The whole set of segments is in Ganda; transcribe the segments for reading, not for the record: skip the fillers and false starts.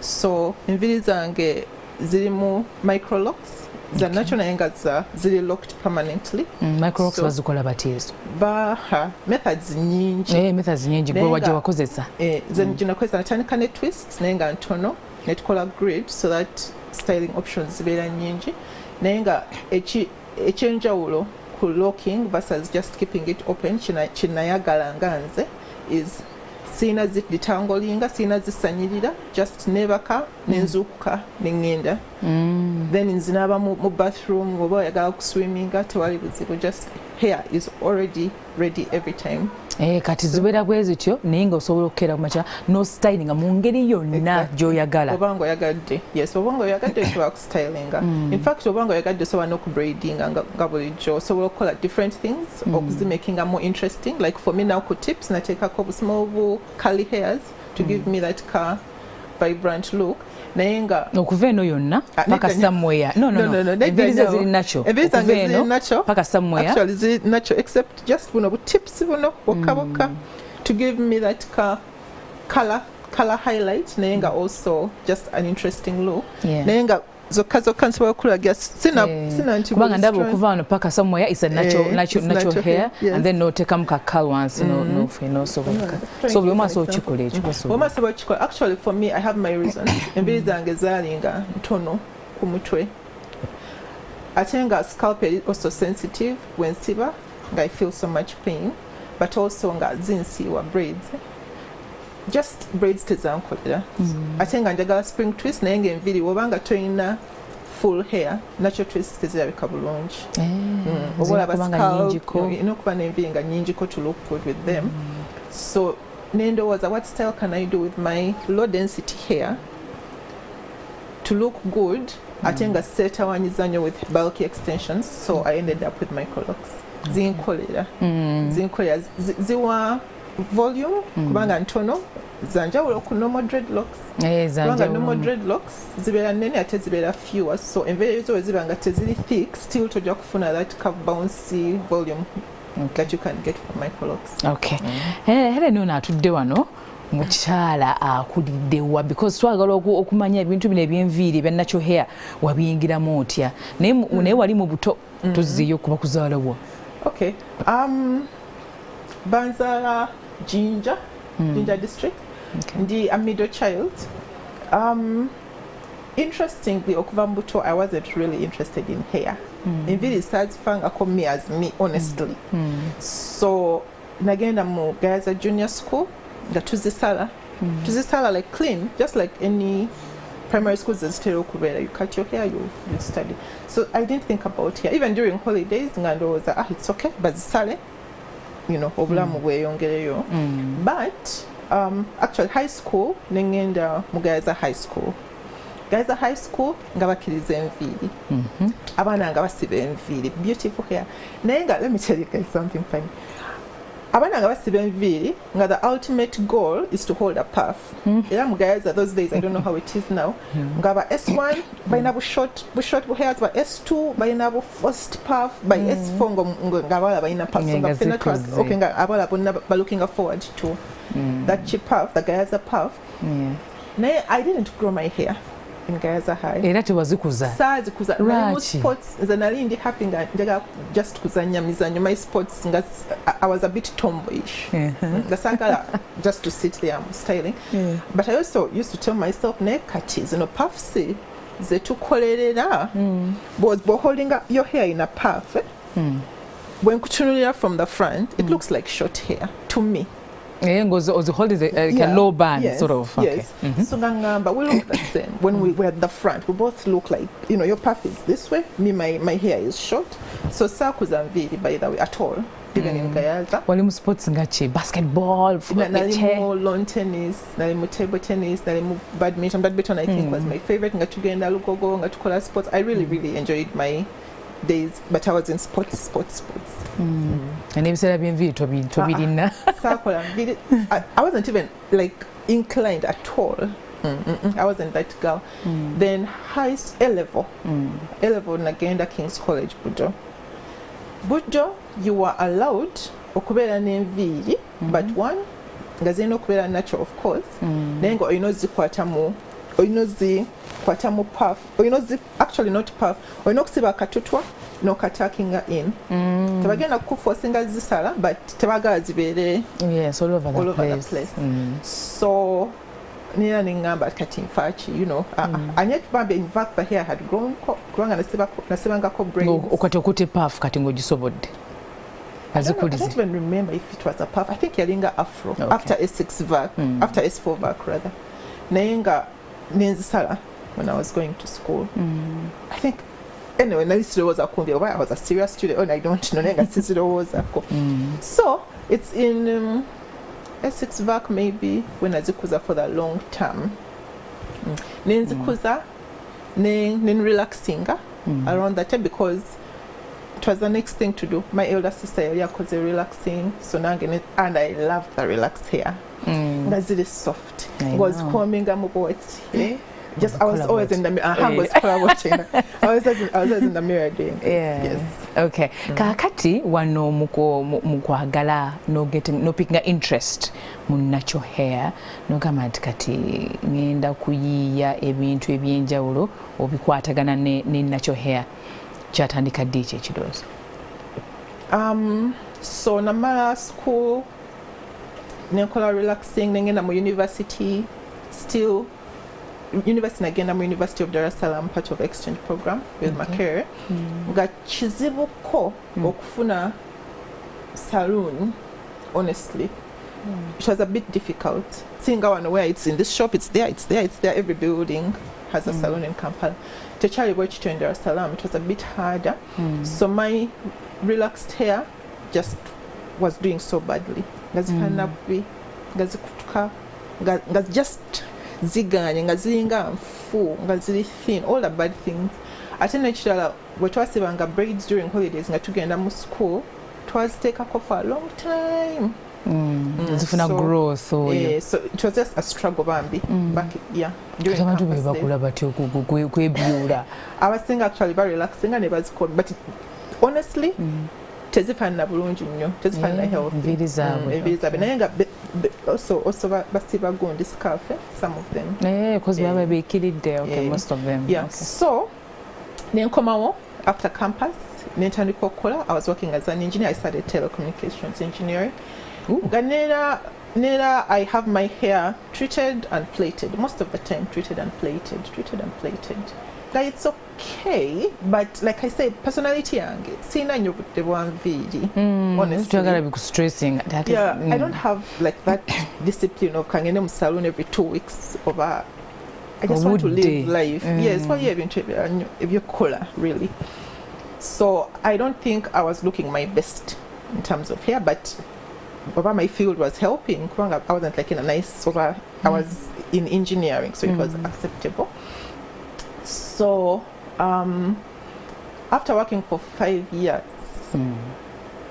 so enviiri zange zirimu microlocks za natural naye nga ziri locked permanently. Microlocks bazikola batiezo methods nyingi gwe wajja wakozesa nakozesa natandika ne twists naye nga ntono ne tukola grid so that styling options zibeera nyingi naye nga ekyenjawulo ku locking versus just keeping it open kinayagala nga nze is siina detanglinga siina zisanyirira just nebaka nenzuukuka neŋŋenda then nzinaaba mu bathroom oba oyagala kuswimminga tewali buzibu just hair is already ready every time. Kati zibeera bwe zityo naye nga osobola okukeera ku makya no stylinga mu ngeri yonna gy'oyagala obanga oyagadde yes obanga oyagadde osobola kustylinga in fact obanga oyagadde osobola n'okubraidinga nga bulijjo osobola okukola different things okuzimakinga more interesting like for me now ku tips nateekako obusima obu curly hairs to give me that vibrant look naye nga okuva eno yonna paka somewhere enviiri ze ziri nacho okuva eno paka somewhere actually ziri nacho except just buno tips buno bokka to give me that color highlight naye nga also just an interesting look naye nga zokka nsobola okulaga sina nti kubanga ndaba okuva wano paka somewhere is a natural hair and then noteekamu ka colorants nosobola so buli omu asobola okikola ekyo omu asobola okikola actually for me I have my reasons enviiri zange zaalinga ntono ku mutwe ate nga scalp is also sensitive when siba nga I feel so much pain but also nga zinsiiwa braids just braids tezankolera ate nga njagala spring twist naye nga enviiri wobanga toyina full hair natural twist tezirabika bulungi oba olaba scalp inokuba n'enviiri nga nyingiko to look good with them so nendowooza what style can I do with my low density hair to look good ate nga seetawanyiza nnyo with bulky extensions so I ended up with microlocks zinkolera ziwa volume kubanga ntono zanjawulo ku normal dreadlocks kubanga normal dreadlocks zibeera nnene ate zibeera fewer so enviiri zo ziba nga teziri thick still tojja kufuna that curve bouncy volume that you can get from microlocks. Helen ono atudde wano mukyala akuliddewa because twagala okumanya ebintu bino ebyenviiri ebya natural hair wabiyingiramu otya naye wali mu buto tuzziyo kuba kuzaalawa banzaala Jinja district ndi a middle child interestingly okuva mu buto I wasn't really interested in hair enviiri saazifangako me as me honestly so nagenda mu Gayaza junior school nga tuzisala like clean just like any primary schools zitera okubeera you cut your hair you study so I didn't think about hair even during holidays nga ndowooza it's okay bazisale obulamu bweyongereyo but actually high school nengenda mu Gayaza high school nga bakkiriza enviiri abaana nga basiba enviiri beautiful hair naye nga let me tell you guys something funny abaana nga basiba enviiri nga the ultimate goal is to hold a puff era mu Gayaza those days I don't know how it is now nga ba S1 balina bushort bu hairs ba S2 balina bu first puff by S4 nga abawala balina puff so nga fena nga abawala bonna ba looking forward to that cheap puff the Gayaza puff naye I didn't grow my hair in Gayaza High era tewazikuza saazikuza mu sports nze nali ndi happy nga njagala just kuzanya mizanyo my sports nga I was a bit tomboyish nga saagala just to sit there styling but I also used to tell myself ne kati zino puffs ze tukolerera bw'oba holding your hair in a puff when kutunulira from the front it looks like short hair to me hold is a low band sort of so ngamba we look the same when we were at the front we both look like your puff is this way me my hair is short so sakuza nviiri by the way at all even in Gayaza wali mu sports ngachi basketball nali mu lawn tennis nali mu table tennis nali mu badminton I think was my favorite nga tugenda lugogo nga tukola sports I really enjoyed my days but I was in sports and ebiseera by'enviiri tobirina sakola nviiri I wasn't even like inclined at all I wasn't that girl then high A level nagenda King's College Bujo you were allowed okubeera n'enviiri but one nga zirina okubeera natural of course naye nga olina ozikwata mu oyinozi kwatamu puff oyinozi actually not puff oyinokusiba akatutwa n'okatakinga in tebagenda kukuforcinga zisala but tebagala zibeere all over the place. So nina ningamba kati nfachi and yet bambi in fact the hair had grown kubanga nasibangako braids okwati okute puff kati ng'ogisobodde I don't even remember if it was a puff. I think yalinga afro after S6 vac after S4 vac rather naye nga nenzisala when I was going to school. I think anyway nalisirowooza kumbi oba I was a serious student and I don't know nenga sizirowoozaako. So it's in S6 vac maybe when nazikuza for the long term nenzikuza relaxinga around that time because it was the next thing to do. My elder sister yakoze relaxing so nange and I loved the relaxed hair nga ziri soft was combing amuboti just I was always in the mirror I was always in the mirror doing yes. Okay. Kakati wano mukwagala no picking interest mu natural hair no gamba kati ngenda kuyiya ebintu ebyenjawulo obikwatagana ne natural hair kyatandika ddi ekidoozi? So namala school nenkola relaxing nengenda mu university still university nagenda mu University of Dar es Salaam part of exchange program with my career nga kizibuko okufuna saloon honestly it was a bit difficult seeing wano where it's in this shop it's there every building has a salon in Kampala tekyali bwe kityo in Dar es Salaam it was a bit harder so my relaxed hair just was doing so badly ngazifaanana bubi ngazikutuka nga just ziganye nga ziringa nfu nga ziri thin all the bad things ate nekirala bwe twasibanga braids during holidays nga tugenda mu school twaziteekako for a long time zifuna growth so it was just a struggle bambi back during abantu bebakula batyo kwebyula abasinga actually ba relaxing ne bazikola but honestly tezifaanana bulungi nnyo tezifaanana healthy enviiri zaabwe naye nga also basiba gundi scalp some of them because baba beekiridde most of them so nenkomawo after campus nentandika okukola I was working as an engineer I studied telecommunications engineering Nera I have my hair treated and plaited most of the time treated and plaited like it's okay but like I said personality yange sina nyo budde bwanviiri honestly stressing I don't have like that discipline of kangende mu salon every 2 weeks over I just want to live life yes for ebintu ebyokukola really so I don't think I was looking my best in terms of hair but over my field was helping I wasn't like in a nice over I was in engineering so it was acceptable. So after working for 5 years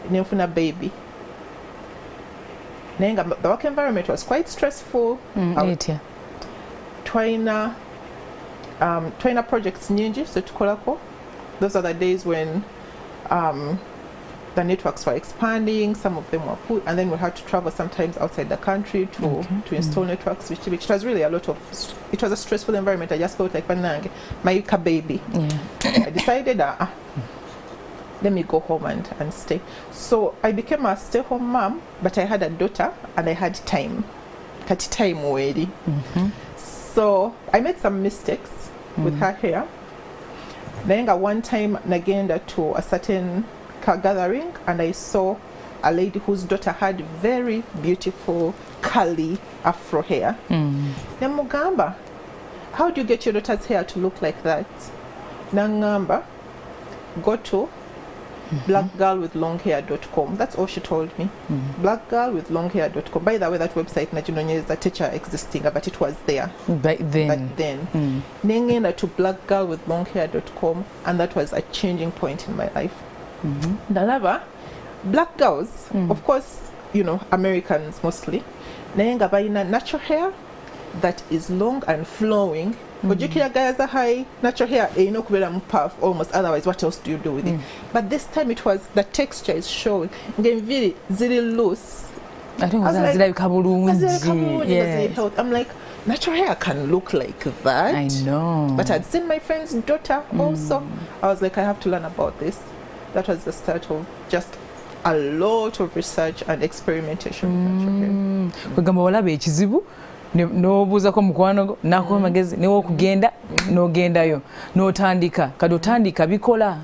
nenfuna baby nenga the work environment was quite stressful twina projects nyingi so tukolako those are the days when the networks were expanding some of them were put and then we had to travel sometimes outside the country to install networks which was really a lot of it was a stressful environment I just felt like banange my baby I decided let me go home and stay so I became a stay-home mom but I had a daughter and I had time kati time already so I made some mistakes with her hair nayenga one time nagenda to a certain gathering and I saw a lady whose daughter had very beautiful curly afro hair nemugamba how do you get your daughter's hair to look like that nangamba go to blackgirlwithlonghair.com that's all she told me blackgirlwithlonghair.com by the way that website naginonyeza teacher existing but it was there back then nengenda to blackgirlwithlonghair.com and that was a changing point in my life Dalava black girls of course you know Americans mostly nayenga balina natural hair that is long and flowing ojukira guys are high natural hair eno kubera mu puff almost otherwise what else do you do with it but this time it was the texture is showing ngenviri ziri loose I think was like kabulungi I'm like natural hair can look like that. I know. But I'd seen my friend's daughter also. I was like, I have to learn about this. That was the start of just a lot of research and experimentation with natural hair. Kwegamba olaba ekizibu n'obuuzako mukwano gwo n'akuwa amagezi n'okugenda n'ogendayo n'otandika kati otandika bikolera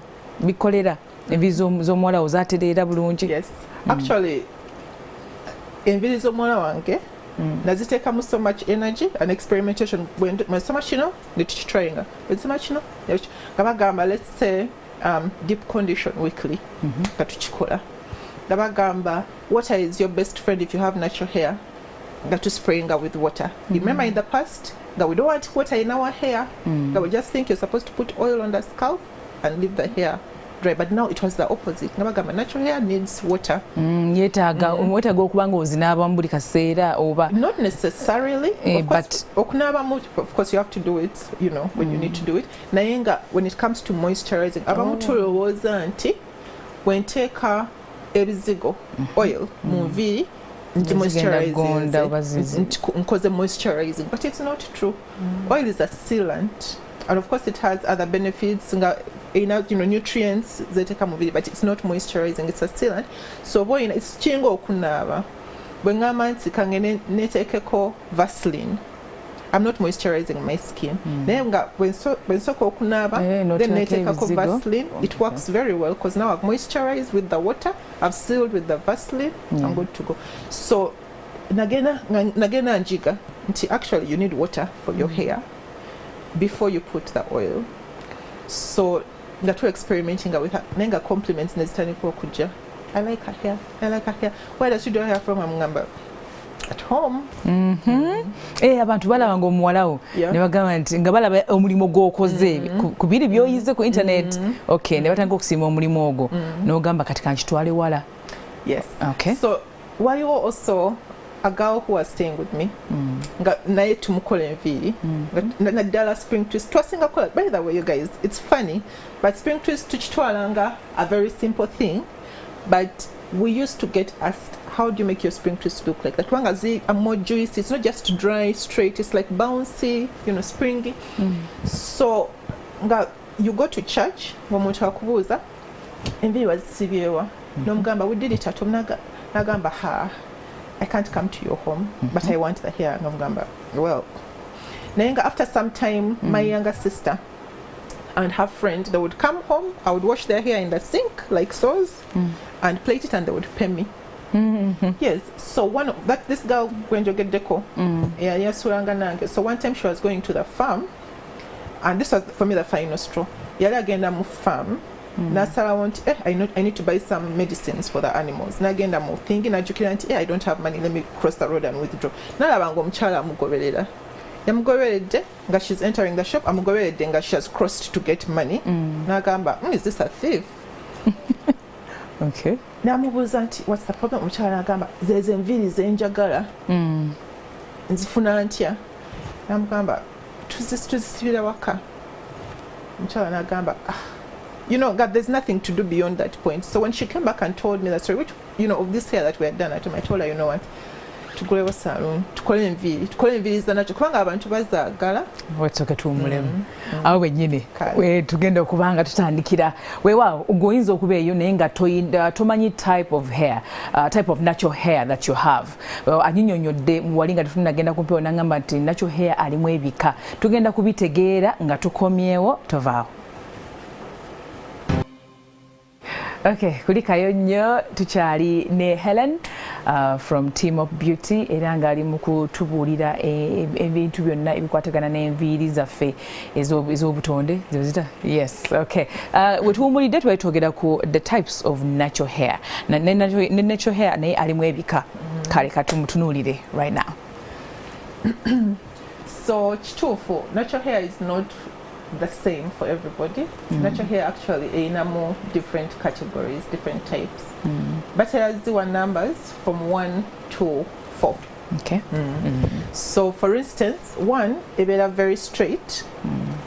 enviiri z'omuwala wo zaatereera bulungi. Yes. Actually, enviiri z'omuwala wange naziteekamu so much energy and experimentation when so much trying when so much gabagamba let's say deep condition weekly katukikola gabagamba water is your best friend if you have natural hair to spraying with water. You remember in the past that we don't want water in our hair, that we just think you're supposed to put oil on the scalp and leave the hair dry, but now it was the opposite. Natural hair needs water. Not necessarily, but of course you have to do it, when you need to do it. Nayenga, when it comes to moisturizing, when take ebizigo oil movie moisturizing, but it's not true. Oil is a sealant, and of course it has other benefits, nutrients but it's not moisturizing, it's a sealant. So it's chingo kunaba bwengamanzi kangene netekeko Vaseline. I'm not moisturizing my skin. Then when soko kunaba, then netekeko Vaseline. It works very well because now I've moisturized with the water, I've sealed with the Vaseline. I'm good to go. So nagena njiga, actually you need water for your hair before you put the oil. So that we're experimenting with her. Nenga compliments nezitani kwa kuja. I like her hair. Where does she do her hair from? At home. Abantu balaba ng'omuwalawo ne bagamba nti nga balaba omulimu gw'okoze ku biri by'oyize ku internet. Okay, ne batandika okusiima omulimu ogwo n'ogamba kati kankitwale wala. Yes. Okay. So while you were also a girl who was staying with me, naye tumukola enviiri naddala spring twist twasinga kola. By the way, you guys, it's funny, but spring twist tukitwalanga a very simple thing, but we used to get asked, how do you make your spring twist look like that? Wangazi are more juicy. It's not just dry, straight. It's like bouncy, springy. So, you go to church. Wamuntu akubuza. Enviiri wazisibyewa. Nomgamba, we did it at home. Nagamba, I can't come to your home, but I want the hair. Nomgamba, well. Nayenga, after some time, my younger sister and her friend, they would come home. I would wash their hair in the sink, like sauce, and plait it, and they would pay me. Yes. So this girl went to get deco. So one time she was going to the farm, and this was for me the final straw. Yali agenda mu farm. Nasala I need to buy some medicines for the animals. Nagenda mu thinking I don't have money. Let me cross the road and withdraw. Nalaba omukyala amugoberera. Yamugoberedde nga she's entering the shop. Amugoberedde nga she has crossed to get money. Nagamba, is this a thief? Okay. Namubuuza nti what's the problem? Omukyala nagamba zezo enviiri zenjagala nzifuna ntya. Namugamba tuzisibira waka. Omukyala nagamba God, there's nothing to do beyond that point. So when she came back and told me that story, which of this hair that we had done at home, I told her, you know what, tukolewo salon, tukole enviiri zanakyo kubanga abantu bazaagala. Wetsoke tuwumulemu awo wennyini tugenda okubanga tutandikira weewaawo goyinza okuba eyo naye nga tomanyi type of natural hair that you have. Anyinyonyodde wali nga tetunagenda kumpewo nagamba nti natural hair alimu ebika, tugenda kubitegeera nga tukomyewo, tovaawo. Okay, kulikayo nnyo tukyali ne Helen from Team of Beauty era nga ali mu kutubuulira ebintu byonna ebikwatagana n'enviiri zaffe ez'obutonde zita. Yes, okay. Wetuwumulidde twetwogera ku the types of natural hair. Ne natural hair naye alimu ebika. Kale katumutunuulire right now. So kituufu, natural hair is not the same for everybody. Natural hair actually in more different categories, different types. But there's the numbers from 1 to 4. Okay. So for instance, 1 is very straight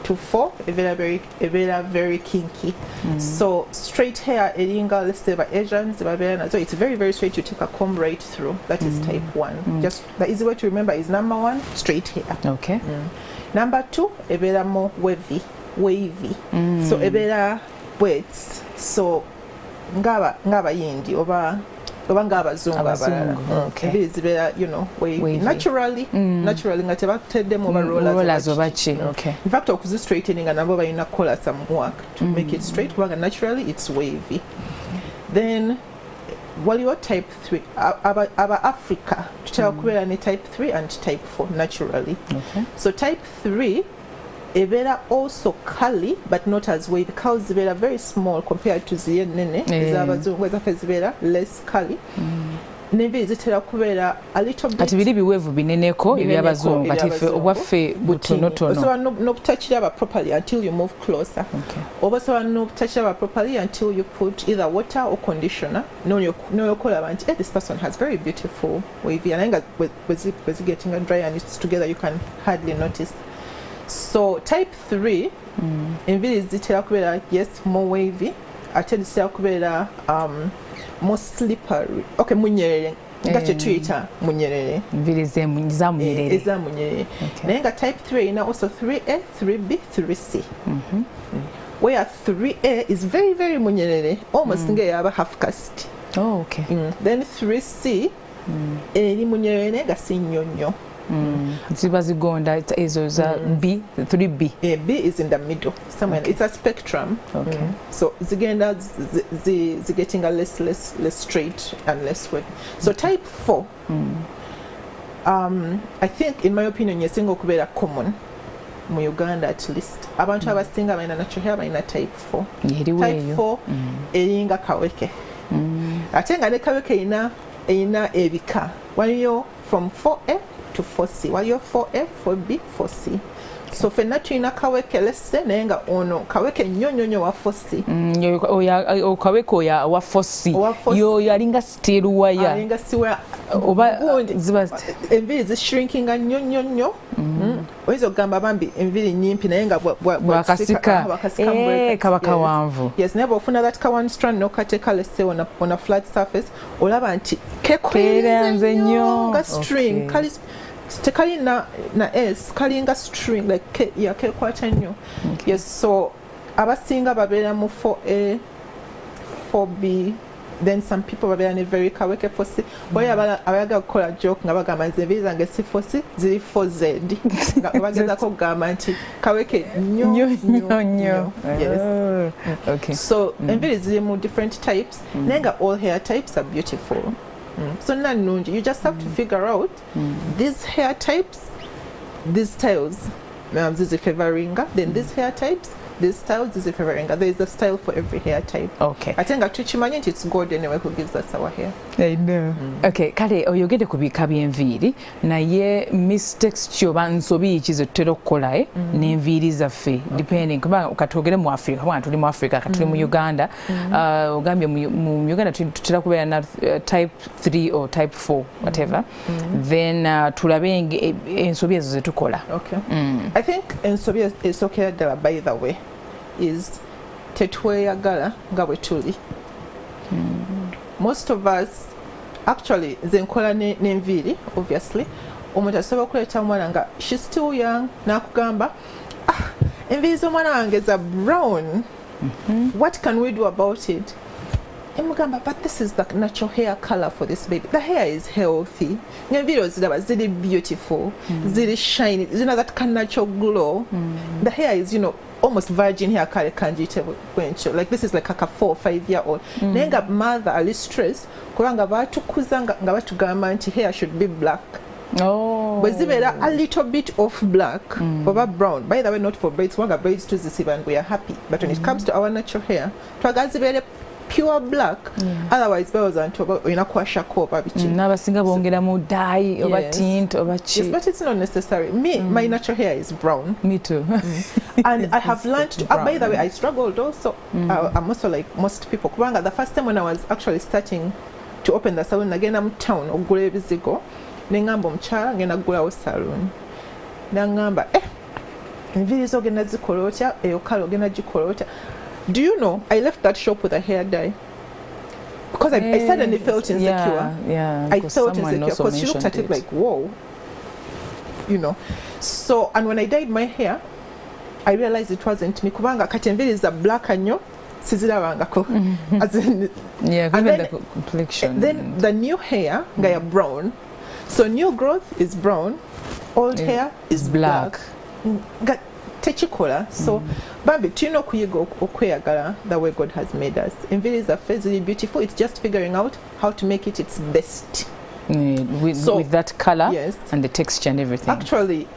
to to 4 ebeera very kinky. So straight hair eringa, let's say by Asians, so it's very very straight. You take a comb right through. That is type 1. Just the easy way to remember is number 1, straight hair. Okay. Number 2, ebeera more wavy. So ebeera weights. So ngaba yindi oba ng'abazungu abalala. Okay. Zibeera, you know, wavy. Naturally nga tebateddemu oba rollers oba ki. Okay. In fact, okuzi straightening nga nabo balina kukola some work to make it straight kubanga naturally it's wavy. Then waliwo type 3 aba Africa tutera kubeera ne type 3 and type 4 naturally. Okay. So type 3 ebeera also curly but not as wavy. Curls zibeera very small compared to ziye nene ez'abazungu ezaffe zibeera less curly. N'enviiri zitera kubeera a little bit kati biri biweevu bineneko eby'abazungu kati ffe obwaffe butonotono osobola n'obutakiraba properly until you move closer. Oba osobola n'obutakiraba properly until you put either water or conditioner n'oyokolaba nti this person has very beautiful wavy naye nga bwe zigetting dry and it's together you can hardly notice. So type 3 enviiri zitera kubeera yes more wavy ate zitera kubeera more slippery. Okay, munyerere nga kye tuyita munyerere enviiri zamunyerere ezamunyerere naye nga type 3 erina also 3A 3B 3C where 3A is very very munyerere almost ng'eyaba half caste. Okay. Then 3C eri munyerere naye nga si nnyo nnyo. Ziba zigonda ezo za B 3B. B is in the middle somewhere. It's a spectrum. Okay. So zigenda getting a less straight and less wet. So type 4 I think in my opinion yesinga okubeera common mu Uganda at least. Abantu abasinga balina natural hair balina type 4. Type 4 eringa kaweke. Ate nga ne kaweke erina ebika. Waliyo from 4A to 4C. Waliyo 4A, 4B, 4C. So fenna tulina kaweke lesse naye nga ono kaweke nnyo wa 4C. Kaweke oya wa 4C. Yo alinga steel wire. Alinga siwa oba ziba enviiri zishrinkinga nnyo. Oyinza okugamba bambi enviiri nnyimpi naye nga bwakasika kaba kawanvu. Yes, naye bw'ofuna that ka one strand n'okateeka lesse on a flat surface olaba nti kekolinze nnyo nga string. Tekali na S kalinga string like kekwata nnyo. Yes, so abasinga babeera mu 4A 4B then some people babeera ne very kaweke 4C. Oyo abayaga kukola joke nga bagamba nti enviiri zange si 4C ziri 4Z nga bagezako kugamba nti kaweke nnyo. Yes. Okay. So enviiri ziri mu different types naye nga all hair types are beautiful. So nanungi, you just have to figure out these hair types, these styles, this is favoring, then these hair types, these styles, this is favoring. There is a style for every hair type. Okay. I think actually it's God anyway who gives us our hair. I know. Okay, kale oyogede ku bika by'enviiri naye mistakes kyoba nsobi ekizo tutera okukola n'enviiri zaffe depending kuba katwogere mu Africa kubanga tuli mu Africa katuli mu Uganda ogambye mu Uganda tutera kubeera na type 3 or type 4 whatever then tulabe ensobi ezo zetukola. Okay. I think ensobi esokera ddala by the way is tetweyagala nga bwe tuli. Most of us actually nze nkola n'enviiri obviously omuntu asobola okuleeta omwana nga she's still young n'akugamba enviiri z'omwana wange za brown, what can we do about it? Emugamba, but this is the natural hair color for this baby. The hair is healthy. Enviiri oziraba ziri beautiful, ziri shiny, zina that kind of natural glow. The hair is, you know, almost virgin hair kale kanjite bwencho. Like this is like a 4 or 5 year old. Nenga mother ali stress kubanga batukuza nga batugamba nti hair should be black. But zibeera a little bit of black over brown. By the way, not for braids. Wanga braids to zisiba and we are happy. But when it comes to our natural hair, twagala zibeere pure black. Otherwise bawoza nti oyina kwashako oba biki. N'abasinga bongeramu dye oba tint oba chi. Yes, but it's not necessary. My natural hair is brown. Me too. And I have learned to, by the way, I struggled also. I'm also like most people. Kubanga the first time when I was actually starting to open the salon, nagenda mu town okugula ebizigo, nengamba omukyala ngenda kugulawo salon. Nangamba, enviiri zogenda zikola otya eyo kala ogenda gikola otya. Do you know I left that shop with a hair dye because I suddenly felt insecure. I felt insecure because she looked at it like, whoa, you know. So, and when I dyed my hair, I realized it wasn't me. Kubanga kati enviiri za black anyo sizirabangako. As in, and then, the complexion. Then the new hair ngaya brown. So new growth is brown, old hair is black. Techikola. So Bambi, tulina okuyiga okweyagala the way God has made us. Enviiri zaffe ziri beautiful. It's just figuring out how to make it its best. With that color and the texture and everything. Actually,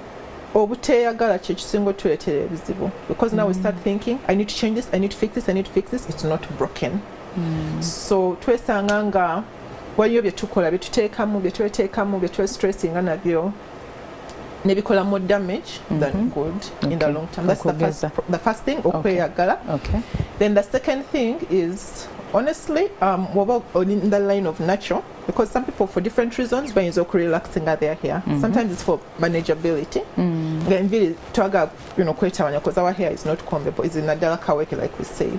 obuteyagala kye kisinga otuleetera ebizibu, because now we start thinking, I need to change this, I need to fix this, I need to fix this. It's not broken. So twesanga nga waliyo bye tukola bye tuteekamu bye tweteekamu bye twestressinga nabyo nebikola more damage than good in the long term. That's the first thing, okweyagala. Then the second thing is, honestly, in the line of natural, because some people for different reasons bayinza relaxing their hair. Sometimes it's for manageability. Enviiri twaga, you know, kwetawanya because our hair is not combable, it's in a dark kaweke like we say.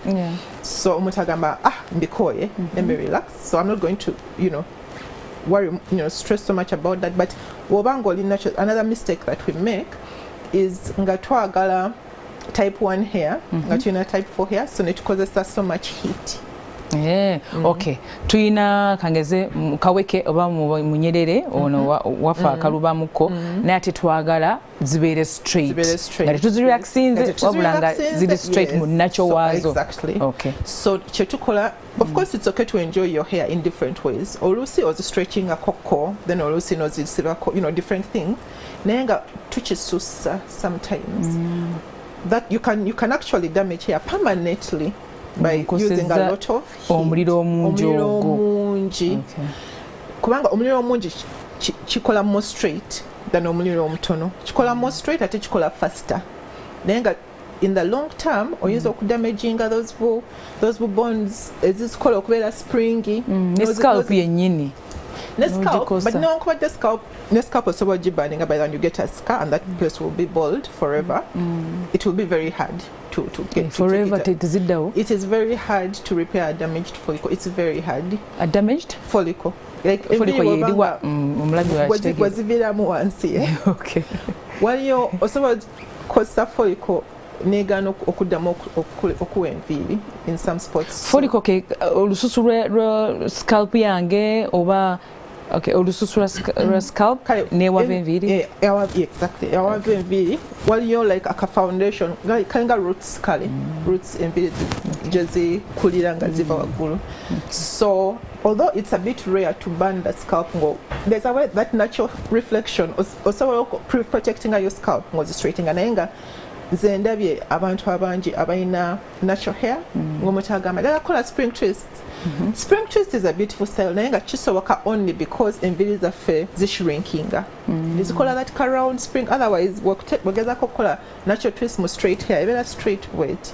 So omutagamba mbikoye, let me relax. So I'm not going to, you know, worry, you know, stress so much about that. But wobanga natural, another mistake that we make is nga twagala type 1 hair, nga tulina type 4 hair, so netukozesa so much heat. Okay, tuyina kangeze kaweke oba munyerere ono wafa akalubamuko naye ate twagala zibeere straight nga tetuzirelaxinze wabula nga ziri straight mu natural waazo. Exactly. So kyetukola, of course it's okay to enjoy your hair in different ways. Oluusi ozistretching akoko, then oluusi nozisibako, you know, different things. Naye nga tukisussa sometimes that you can actually damage hair permanently by using a lot of heat. Omuliro mungi. Kubanga omuliro mungi chikola more straight than omuliro omutono. Chikola more straight ate chikola faster. Nenga in the long term oyinza okudamaginga those bonds ezikola okubeera springy. Ne scalp yennyini. Ne scalp, but no the scalp. Ne scalp osobola gibanninga by then you get a scar and that place will be bald forever. It will be very hard to get forever. It is very hard to repair a damaged follicle. It's very hard. A damaged follicle. Like follicle waziviramu wansi. Okay. Waliyo osobola kosa follicle negano okuddamu okuwa enviiri in some spots. Follicle ke olususu lwa scalp yange oba olususu lwa scalp newava enviiri. Exactly. Ewava enviiri waliyo like a foundation kalinga roots kale roots enviiri gye zikulira nga ziva waggulu. So although it's a bit rare to burn the scalp, there's a way that natural reflection osobola protecting your scalp ng'ozistraightinga naye nga nze ndabye abantu abangi abalina natural hair ng'omutagamba ddala kola spring twist. Spring twist is a beautiful style naye nga kisoboka only because enviiri zaffe zishrinkinga. Zikola that round spring, otherwise wagezako okukola natural twist mu straight hair ebeera straight weight.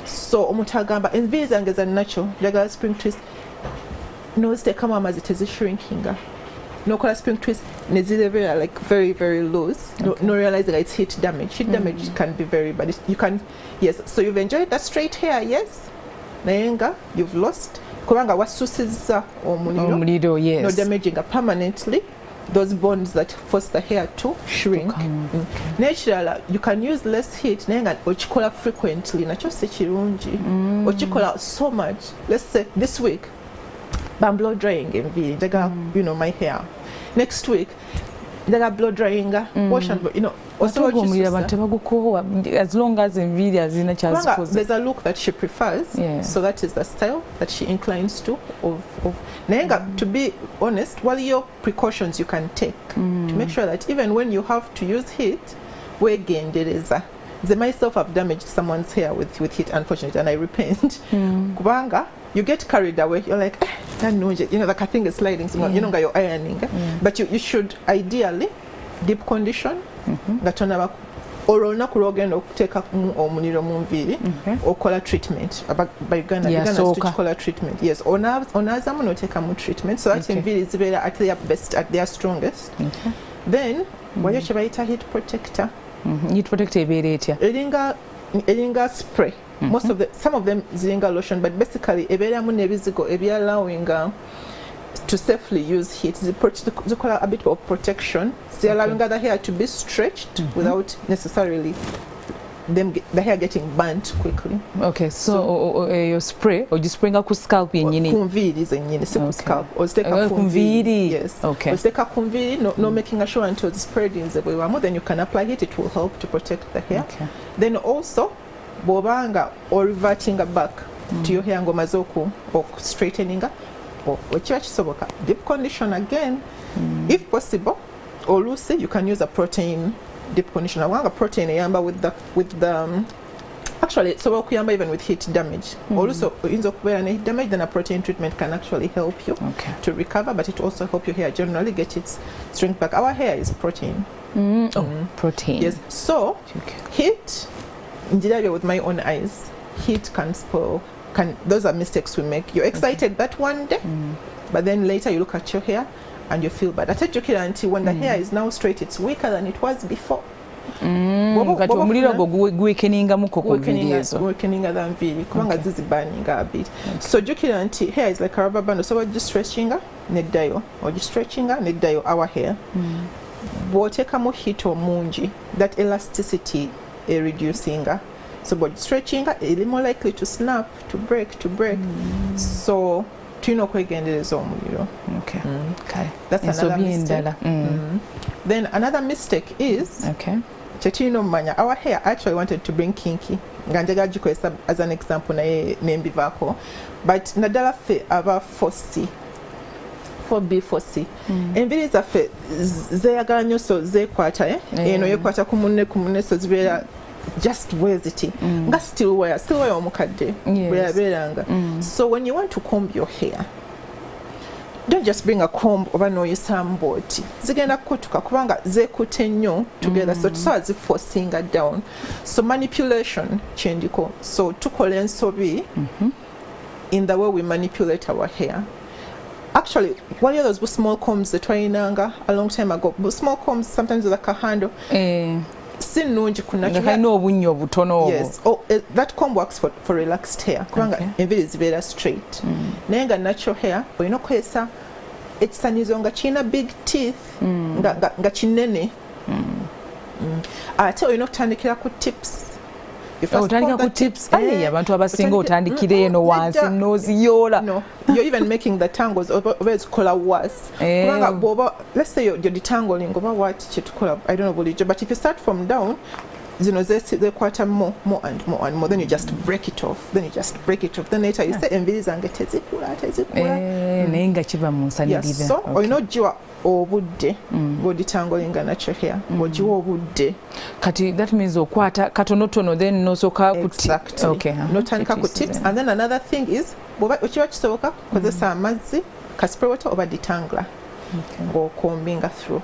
So omutagamba enviiri zange za natural njagala spring twist n'oziteekamu amazzi tezishrinkinga. Nokola spring twist nezirevera like very very loose. No realizing it's heat damage. Heat damage can be very bad. You can, yes. So you've enjoyed that straight hair, yes. Nayenga you've lost. Kubanga wasusiza omuliro, yes. No damaging permanently those bonds that force the hair to shrink. Naturally, you can use less heat. Nayenga ochikola frequently. Nacho si kirungi. Ochikola so much. Let's say this week. I'm blow drying enviiri, you know, my hair. Next week, blow drying, wash and you know. Also, as long as enviiri azina kyazikoze. There's a look that she prefers, so that is the style that she inclines to. Nenga, to be honest, what are your precautions you can take to make sure that even when you have to use heat, we again there is a. They myself have damaged someone's hair with heat, unfortunately, and I repent. Kubanga, you get carried away. You're like, you know, like a thing is sliding. You know, you're ironing. But you should ideally deep condition. Gatonaba olona kulogenda okuteeka omuliro mu nviiri okola treatment. By Uganda to treatment. Yes, onaazamu n'oteekamu treatment so that enviiri zibeera at their best, at their strongest. Then waliyo kye bayita heat protector. Need protect ebeera etya? Eringa spray. Some of them ziringa lotion, but basically ebeeramu n'ebizigo allowing to safely use heat. They call a bit of protection. They allowing the hair to be stretched without necessarily the hair getting burnt quickly. Okay, so your spray or just spring ku scalp yenyini? Kumviri zenyini, si ku scalp. Or take a kumviri. Yes. Okay. Or take a kumviri, no making sure until the spread is the way then you can apply it. It will help to protect the hair. Okay. Then also, bobanga or reverting back to your hair ngomazoku or straightening or okyewala deep condition again, if possible. Or loosely, you can use a protein deep conditioner. Wanga protein yamba with the actually so kuyamba even with heat damage. Also inzo kubeera ne heat damage, then a protein treatment can actually help you to recover, but it also help your hair generally get its strength back. Our hair is protein. Protein. Yes. So heat, with my own eyes, heat can spoil. Those are mistakes we make. You're excited that one day, but then later you look at your hair and you feel bad. I tell you, Auntie, when the hair is now straight, it's weaker than it was before. Weakening than very burning a bit. So Jukira Auntie, hair is like a rubber band. So we're just stretching neddayo or just stretching neddayo our hair. Bw'oteekamu heat or mungi, that elasticity is reducing. So by stretching it's more likely to snap, to break. So tulina okwegendereza omuliro. Okay. That's another mistake. Then another mistake is our hair actually wanted to bring kinky. As an example nembivaako, but nadala fe aba 4C. 4B 4C. Enviiri zaffe zeeyagala nnyo so zeekwata eno yeekwata ku munne so zibeera just wears it nga still wear omukadde bweyabeeranga. So when you want to comb your hair, don't just bring a comb oba n'oyisaamu bw'oti, zigenda kukutuka kubanga zeekutte nnyo together, so tusobola ziforcinga down. So manipulation kyendiko, so tukola ensobi in the way we manipulate our hair. Actually, one of those small combs that twayinanga a long time ago, small combs sometimes with like a handle. Sinungi kunachula obunyo butono obwo. Yes. That comb works for relaxed hair. Kubanga enviiri zibeera straight. Naye nga natural hair olina okukozesa ekisanizo nga kirina big teeth nga kinene. Ate olina okutandikira ku tips. Otandika ku tips. Abantu abasinga otandikira eno wansi n'oziyoola. No, you're even making the tangles over its color worse. Let's say you're detangling over what color, I don't know bulijjo, but if you start from down, they quarter more and more, then you just break it off. Then later you say enviiri zange tezikula. Nenga kiva mu nsanirira. Yes, so olina ogiwa obudde bw'odetanglinga natural hair, ogiwa obudde. Kati that means okwata katonotono then nosoka ku tips. Exactly. Okay. Notandika ku tips. And then another thing is okiba kisoboka kozesa amazzi ka spray water oba detangler or combing through.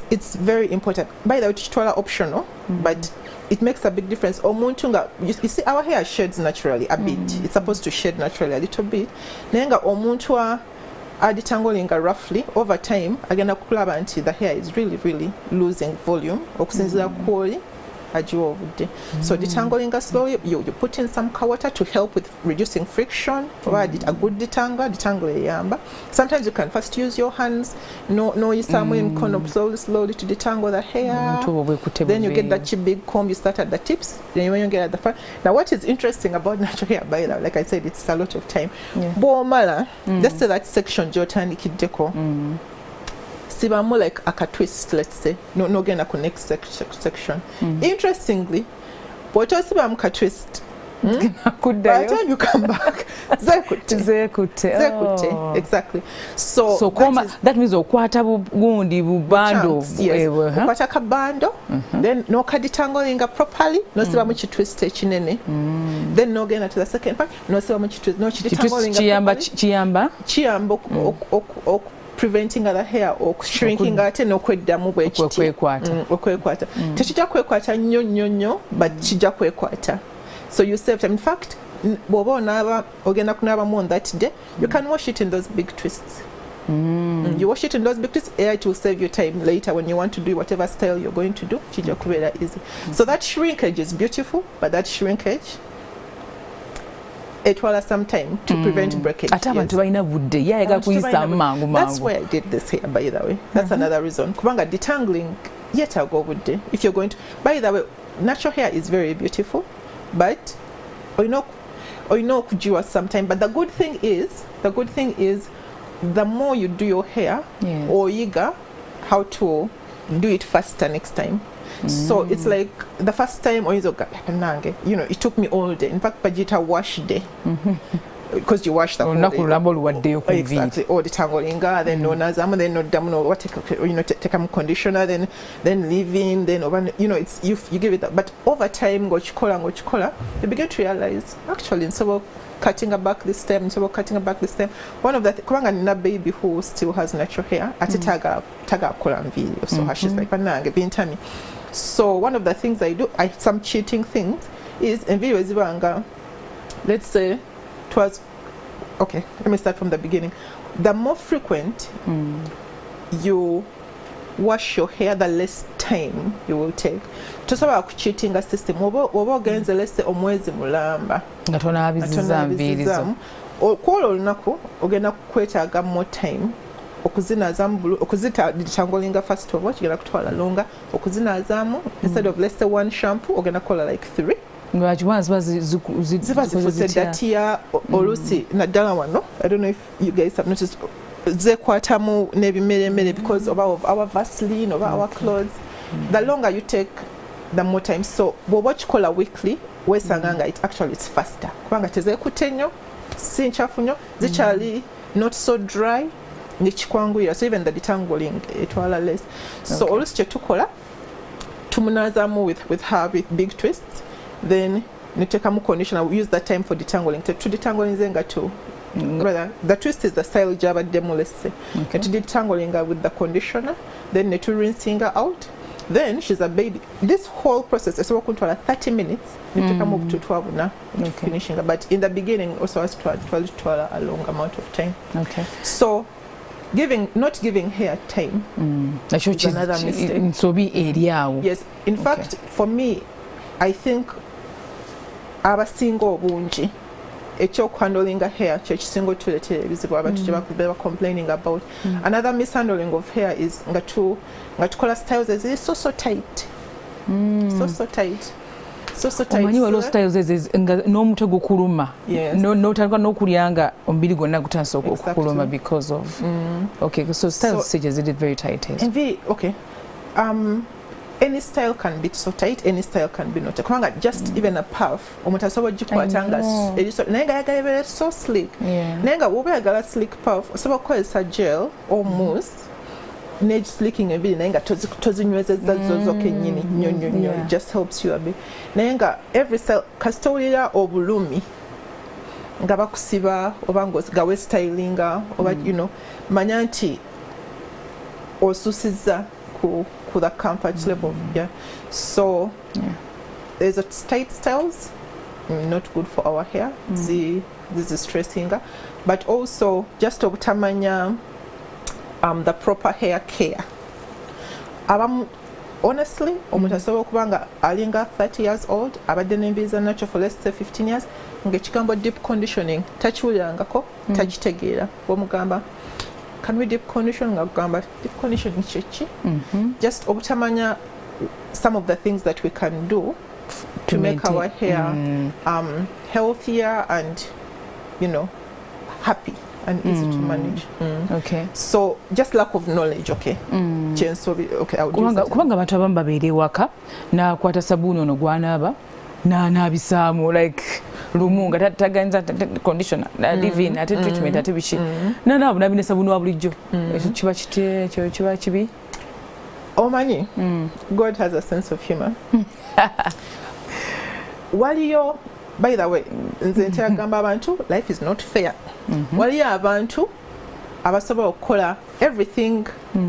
It's very important. By the way, it's optional, but it makes a big difference. You see, our hair sheds naturally a bit. It's supposed to shed naturally a little bit. Nenga omuntu detangling roughly over time, agenda kukulaba nti the hair is really losing volume. Okusinzira kwoli agiwa obudde. So detangling slowly, you put in some water to help with reducing friction. Provide a good detangle eyamba. Sometimes you can first use your hands. No, mikono slowly to detangle the hair. Then you get that big comb. You start at the tips. Then when you get at the front. Now, what is interesting about natural hair, by the way, like I said, it's a lot of time. Bw'omala, let's say that section gy'otandikiddeko. Sibamu like a twist, let's say. No genda ku next section. Interestingly, what else sibamu ka twist? By the time you come back, Zekute. Exactly. So that means okwata bugundi bubando. Yes. Okwata kabando. Then no kadetanglinga properly. No sibamu chi twist chinene. Then no genda to the second part. No sibamu chi twist. No chidetanglinga. Chiyamba preventing other hair or shrinking ate n'okweddamu bwekiti okwekwata tekijja kwekwata nnyo but kijja kwekwata, so you save time. In fact, bw'oba onaaba ogenda kunaabamu on that day, you can wash it in those big twists. You wash it in those big twists, it will save you time later when you want to do whatever style you're going to do. Kijja kubeera easy. So that shrinkage is beautiful, but that shrinkage etwala some time to prevent breakage. Ate abantu balina budde yayaga kuyisa mangu. That's why I did this here, by the way. That's another reason. Kubanga detangling yetaaga obudde. If you're going to, by the way, natural hair is very beautiful, but olina okugiwa sometime. But the good thing is the more you do your hair, oyiga how to do it faster next time. So it's like the first time it took me all day. In fact, pagita wash day. Because you wash the whole day. Exactly. Or detangling, then no nazam, then no damuno, what take a conditioner, then leave in, then it's you give it that. But over time, gochikola, you begin to realize actually instead of cutting back this time, one of the kubanga nina baby who still has natural hair, ati taga kola enviiri. So she's like panange bintami. So one of the things I do, some cheating things, is enviiri wezibanga, let's say it was, okay, let me start from the beginning. The more frequent you wash your hair, the less time you will take. Tosobola kucheatinga system. Oba ogenze lesse omwezi mulamba nga tonaabizizza enviiri zo. Kwolwo olunaku ogenda kwetaaga more time okuzinaazamu okuzita detanglinga first of all kigenda kutwala longa okuzinaazamu instead of let's say one shampoo ogenda kukola like 3. Ziba zifuse datiya olusi naddala wano. I don't know if you guys have noticed zekwatamu n'ebimeremere because of our Vaseline, of our clothes. The longer you take, the more time. So bw'oba okikola weekly wesanganga it's faster kubanga tezekute nnyo si nchafu nnyo zikyali not so dry nekikwanguyira. So even the detangling etwala less. So olusi kyetukola tumunazamu with her with big twists, then nitekamu conditioner. We use that time for detangling. To detangling zenga too. Rather, the twist is the style jabaddemu lesse. To detangling with the conditioner, then to rinsing her out. Then she's a baby. This whole process is working for 30 minutes. Nitekamu up to 12 na finishing her. But in the beginning also has to a long amount of time. Okay. So not giving hair time is another mistake. So be area. Yes. In fact, for me, I think abasinga obungi ekyokuhandlinga hair kyekisinga otuleetera ebizibu abantu kye complaining about. Another mishandling of hair is nga tukola styles eziri so tight. So tight. Omanyi waliwo styles nga n'omutwe gukuluma n'otandika n'okulyanga omubiri gwonna gutandise okukuluma because of so styles sije ziri very tight. Okay. Any style can be so tight, any style can be not. Just even a puff, omuntu asobola gikwatanga naye nga yagala so slick. Naye nga bw'oba yagala slick puff osobola kukozesa gel or mousse slicking enviiri naye nga tozinywezezza zo kennyini nnyo. It just helps you a bit. Naye nga every style kasita owulira obulumi nga bakusiba oba nga westylinga oba manya nti osusizza ku the comfort level. So there's a tight styles, not good for our hair. This is stressing, but also just obutamanya the proper hair care. Honestly, omuntu asobola okubanga alinga 30 years old abadde n'enviiri natural for let's say 15 years ng'ekigambo deep conditioning takiwulirangako tagitegeera. Bw'omugamba can we deep condition ngagamba deep conditioning kyeki? Just obutamanya some of the things that we can do to make our hair healthier and happy and easy to manage. Okay. So just lack of knowledge. Okay. Kubanga abantu abamu babeera ewaka n'akwata sabuuni ono gw'anaaba n'anaabisaamu like lumu nga taganza conditioner leave-in ate treatment ate bishi n'anaaba n'abina sabuuni wa bulijjo. Kiba kitye ekyo kiba kibi. Omanyi God has a sense of humor. Waliyo, by the way, nze ntagamba abantu life is not fair. Waliyo abantu abasobola okukola everything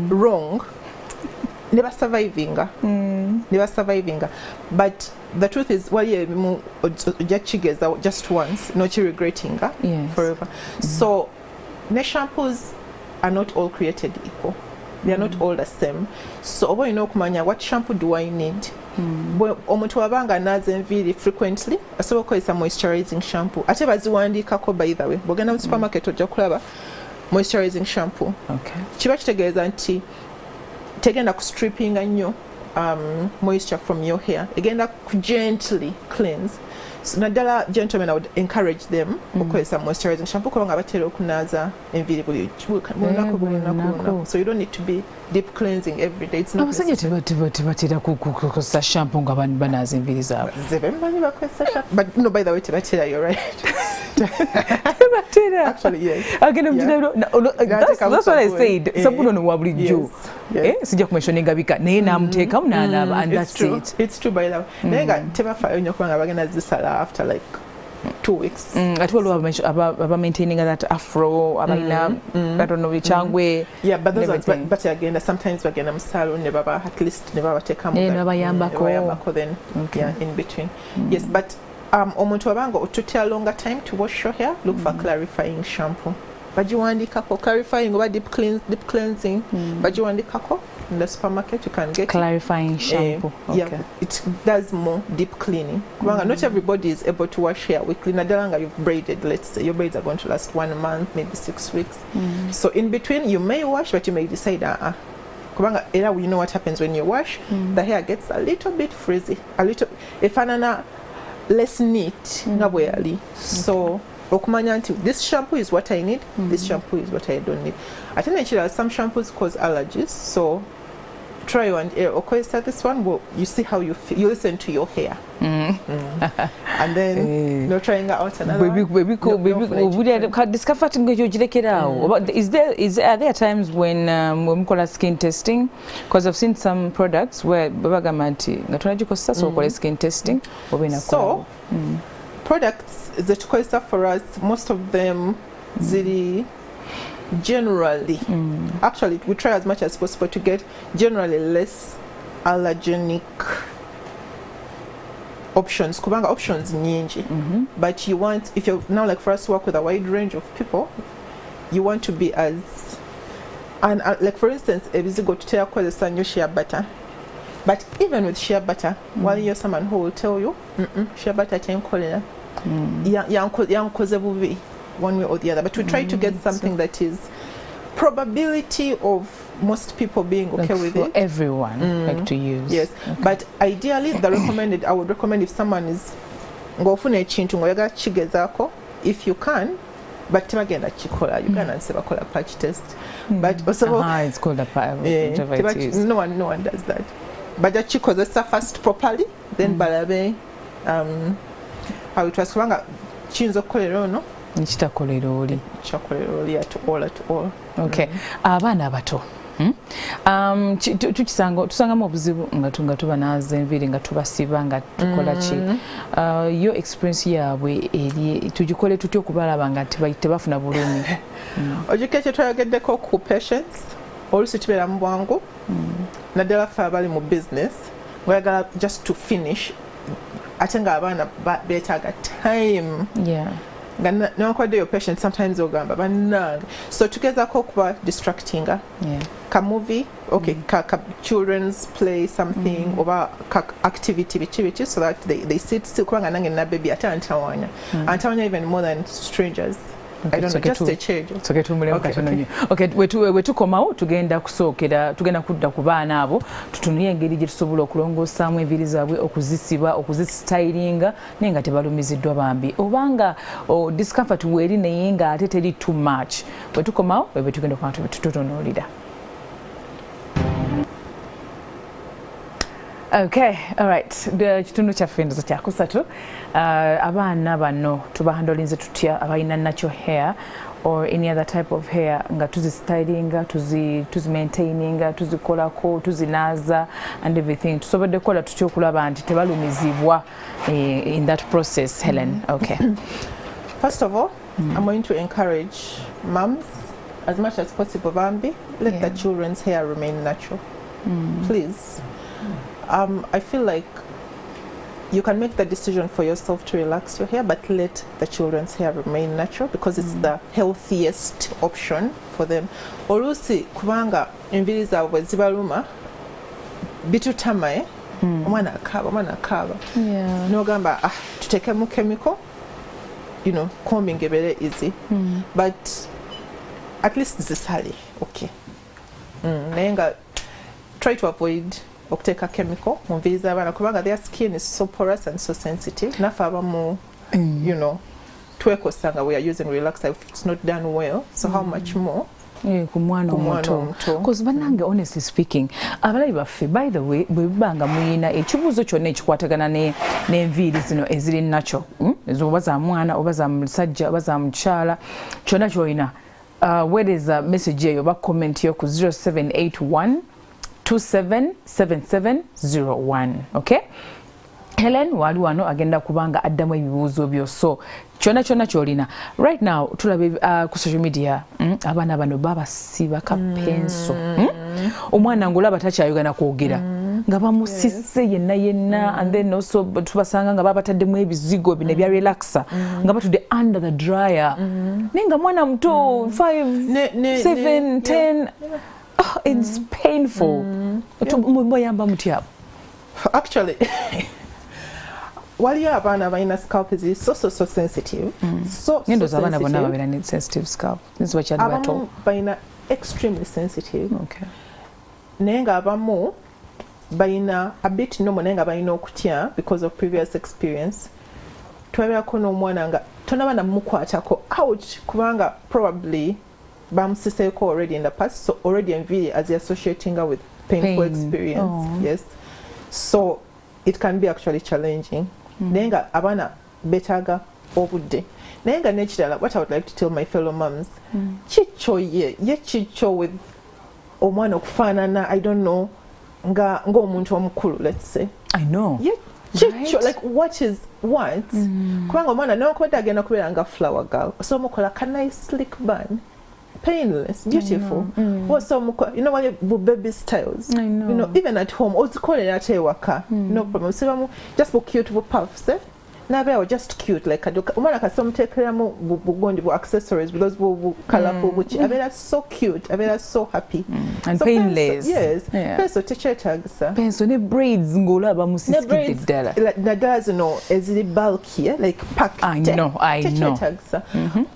wrong never surviving. But the truth is waliyo ebimu ojja kigeza just once nokiregretting forever. So ne shampoos are not all created equal. They are not all the same. So oba olina okumanya what shampoo do I need. Omuntu wabanga naza enviiri frequently asobola okukozesa moisturizing shampoo. Ate baziwandiikako by the way. Bw'ogenda mu supermarket ojja kulaba moisturizing shampoo. Okay. Kiba kitegeeza nti tegenda ku strippinga nnyo moisture from your hair. Egenda ku gently cleanse. So naddala gentlemen, I would encourage them okukozesa moisturizing shampoo kubanga batera okunaza enviiri buli lunaku. So you don't need to be deep cleansing every day. It's not abasajja tebatera kukozesa shampoo nga banaaza enviiri zaabwe. Zebemanyi bakozesa shampoo. But no, by the way, tebatera, you're right. Actually, yes. That's what I said. Sabuni ono wa bulijjo. Sijja kumentioninga bika naye n'amuteekamu n'anaaba, and that's it. It's true by the way. Naye nga tebafaayo nnyo kubanga bagenda zisala after like 2 weeks. Ate waliwo aba maintaining that afro abalina I don't know bichangwe. Yeah, but those ones but again sometimes bagenda mu salon ne baba at least ne baba teekamu bayambako then yeah, in between. Yes, but omuntu wabanga otutya longer time to wash your hair, look for clarifying shampoo. Bagiwandikako clarifying oba deep cleansing. Bagiwandikako in the supermarket you can get clarifying shampoo. Okay. Yeah, it does more deep cleaning. Not everybody is able to wash hair weekly. Nadalanga you've braided, let's say your braids are going to last 1 month, maybe 6 weeks. So in between you may wash, but you may decide kubanga era you know what happens when you wash, the hair gets a little bit frizzy, a little ifanana less neat nga bwe yali. So okumanya nti this shampoo is what I need, this shampoo is what I don't need. Ate nekirala some shampoos cause allergies, so try one okozesa this one, well, you see how you feel, you listen to your hair. And then no trying out another one. Discomfort ng'ekyo girekeraawo. Are there times when mukola skin testing? Because I've seen some products where babagamba nti nga tunagikozesa so okole skin testing oba inakola. So products that tukozesa for us, most of them ziri generally actually we try as much as possible to get generally less allergenic options kubanga options nyingi. But you want, if you're now like for us to work with a wide range of people, you want to be as and like for instance ebizigo tutera kukozesa nnyo shea butter, but even with shea butter while you're someone who will tell you shea butter tenkolera yankoze bubi one way or the other, but we try to get something that is probability of most people being okay like with for it. Everyone like to use. Yes, but ideally the recommended, I would recommend if someone is ngofuna ekintu ngoyaga kigezaako, if you can, but tebagenda kikola, you can answer bakola patch test. But also it's called a patch. No one does that. But the chikozesa first properly, then balabe how it was kubanga kiyinza okukolera ono nikitakolera oli at all. Okay. Abaana abato tusangamu obuzibu nga tubanaaza enviiri nga tubasiba nga tukola ki yo experience yaabwe eri tugikole tutya okubalaba nga tebafuna bulumi. Ojjukira kye twayogeddeko ku patience oluusi tubeera mu bwangu naddala ffe abali mu business oyagala just to finish ate nga abaana beetaaga time. Newankubadde your patient sometimes ogamba bannange, so tugezaako okuba distractinga ka movie, okay, ka children's play something oba ka activity biki so that they sit still kubanga nange na baby ate antawanya even more than strangers. I don't know, just a change. Okay, wetukomawo tugenda kudda ku baana abo tutunulye engeri gye tusobola okulongosaamu enviiri zaabwe, okuzisiba, okuzisistylinga naye nga tebalumiziddwa bambi obanga discomfort weeri naye nga ate teri too much. Wetukomawo webe tugenda okuba tututunuulira. Okay, all right. Kitundu kyaffe ndoza kyakusatu. Abaana bano tubahandolinze tutya abalina natural hair or any other type of hair nga tuzistylinga, tuzimaintaininga, tuzikolako, tuzinaaza and everything. Tusobodde kukola tutya okulaba nti tebalumizibwa in that process, Helen. Okay. First of all, I'm going to encourage moms as much as possible, Bambi, let the children's hair remain natural. Please. I feel like you can make the decision for yourself to relax your hair, but let the children's hair remain natural because it's the healthiest option for them. Oluusi kubanga enviiri zaabwe zibaluma bitutama omwana akaaba n'ogamba tuteekemu chemical, you know, combing ebeere easy, but at least zisale okay. Naye nga try to avoid okuteeka chemical mu nviiri z'abaana kubanga their skin is so porous and so sensitive. Naffe abamu you know twekosa nga we are using relaxer if it's not done well, so how much more ku mwana omuto. Because bannange honestly speaking abalabi baffe by the way bwe bibanga muyina ekibuuzo kyonna ekikwatagana n'enviiri zino eziri natural ezo oba za mwana oba za musajja oba za mukyala kyonna ky'olina weereza message eyo oba comment yo ku 0781 277701. Okay, Helen wali wano agenda kubanga addamu ebibuuzo byo, so kyonna ky'olina right now tulabe ku social media abaana bano babasiba kapenso omwana ng'olaba takyayogana kwogera nga bamusisse yenna and then also tubasanga nga babataddemu ebizigo bino ebya relaxer nga batudde under the dryer naye nga mwana muto 5 7 10 it's painful. Actually, waliyo abaana abalina scalp is so sensitive. So sensitive. Sensitive scalp. This is what you're abamu balina extremely sensitive. Okay. Naye nga abamu balina a bit normal naye nga balina okutya because of previous experience. Twabeerako n'omwana nga tonaba namukwatako ouch kubanga probably bamusiseko already in the past, so already enviiri as associating her with painful experience. Yes, so it can be actually challenging. Nenga abana betaga obudde nenga nekirala what I would like to tell my fellow moms chicho ye chicho with omwana okufaanana I don't know nga omuntu omukulu, let's say. I know. Yeah. Chicho, like what is what kubanga omwana newankubadde agenda kubeera nga flower girl so mukola ka nice slick bun, painless, beautiful. What some you know what baby styles. I know. You know, even at home, also call it at waka. No problem. So just for cute puffs, eh? Now they are just cute like a dog. Umana ka some take bugondi accessories with those colorful which I mean that's so cute. I mean that's so happy. And so painless. Yes. Peso teacher tags. Peso ne braids ngola ba musiki dala. Nada's no is it bulky like packed. I know.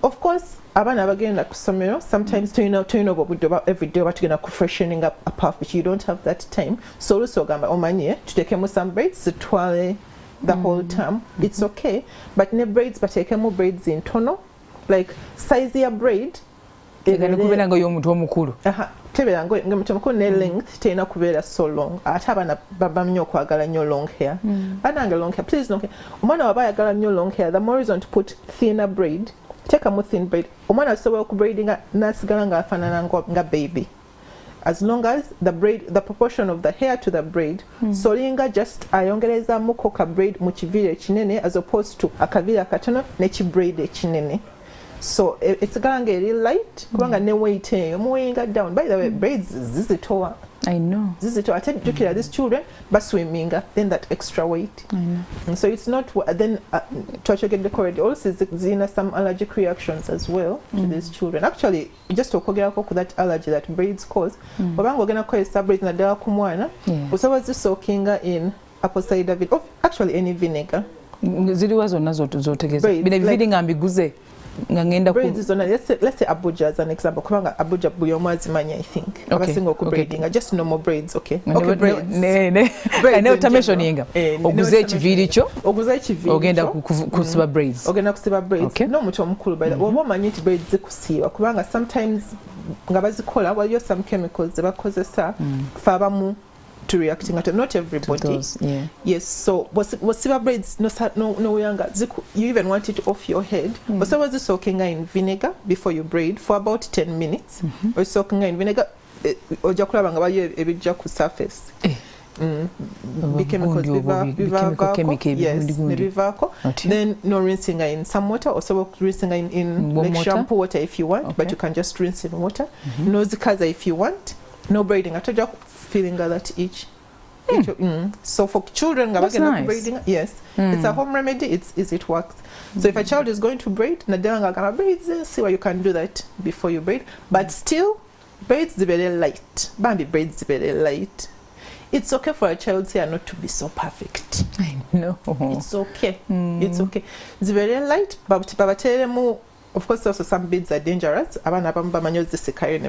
Of course abana bagenda kusomero sometimes to you know about every day but you're freshening up a puff but you don't have that time, so also gamba omanye tutekemu some braids twale the whole time. It's okay, but ne braids batekemu braids in tono like size ya braid egana kubeera nga y'omuntu omukulu tebeera nga omuntu omukulu ne length tena kubeera so long ate abana babamnyo okwagala nnyo long hair banange long hair please long hair omwana waba ayagala nnyo long hair the more reason to put thinner braid. Take a more thin braid. Omwana asobola okubraidinga nasigala nga afaanana nga baby. As long as the braid, the proportion of the hair to the braid, so linga just ayongerezaamu ko ka braid mu kiviiri ekinene as opposed to akaviiri akatono n'ekibraid ekinene. So esigala nga eri light kubanga ne weight eyo muwinga down. By the way, braids zizitowa. I know. Zizitowa. Ate jukira these children baswimminga then that extra weight. I know. And so it's not then to get decorated. Also zina some allergic reactions as well to these children. Actually, just okwogerako ku that allergy that braids cause. Obanga ogenda kukozesa braids naddala ku mwana osobola zisoakinga in apple cider vinegar. Actually any vinegar. Ziriwa zonna zotegeza. Bino ebiviri nga mbiguze. Braids on let's say Abuja as an example kubanga Abuja buli omu azimanya I think abasinga okubraidinga just normal braids braids I know tamentioninga oguze ekiviiri kyo ogenda kusiba braids n'omuntu omukulu by the way oba omanyi nti braids zikusiiba kubanga sometimes nga bazikola waliyo some chemicals ze bakozesa fe abamu to reacting at not everybody those, yes so wasiba braids no yanga you even want it off your head so was soaking in vinegar before you braid for about 10 minutes or soaking in vinegar oja kulaba nga bayo ebijja ku surface chemicals bivako then no rinsing in some water or so rinsing in like shampoo water if you want but you can just rinse in water no zikaza if you want no braiding atoja feeling that itch So for children, that's nice. Braiding, yes, it's a home remedy. It works. So if a child is going to braid, nadanga braids, see why you can do that before you braid. But still, braids very light. Bambi braids very light. It's okay for a child's hair not to be so perfect. I know. It's okay. It's okay. It's very light, but of course also some beads are dangerous. Abana bamanyo zisikare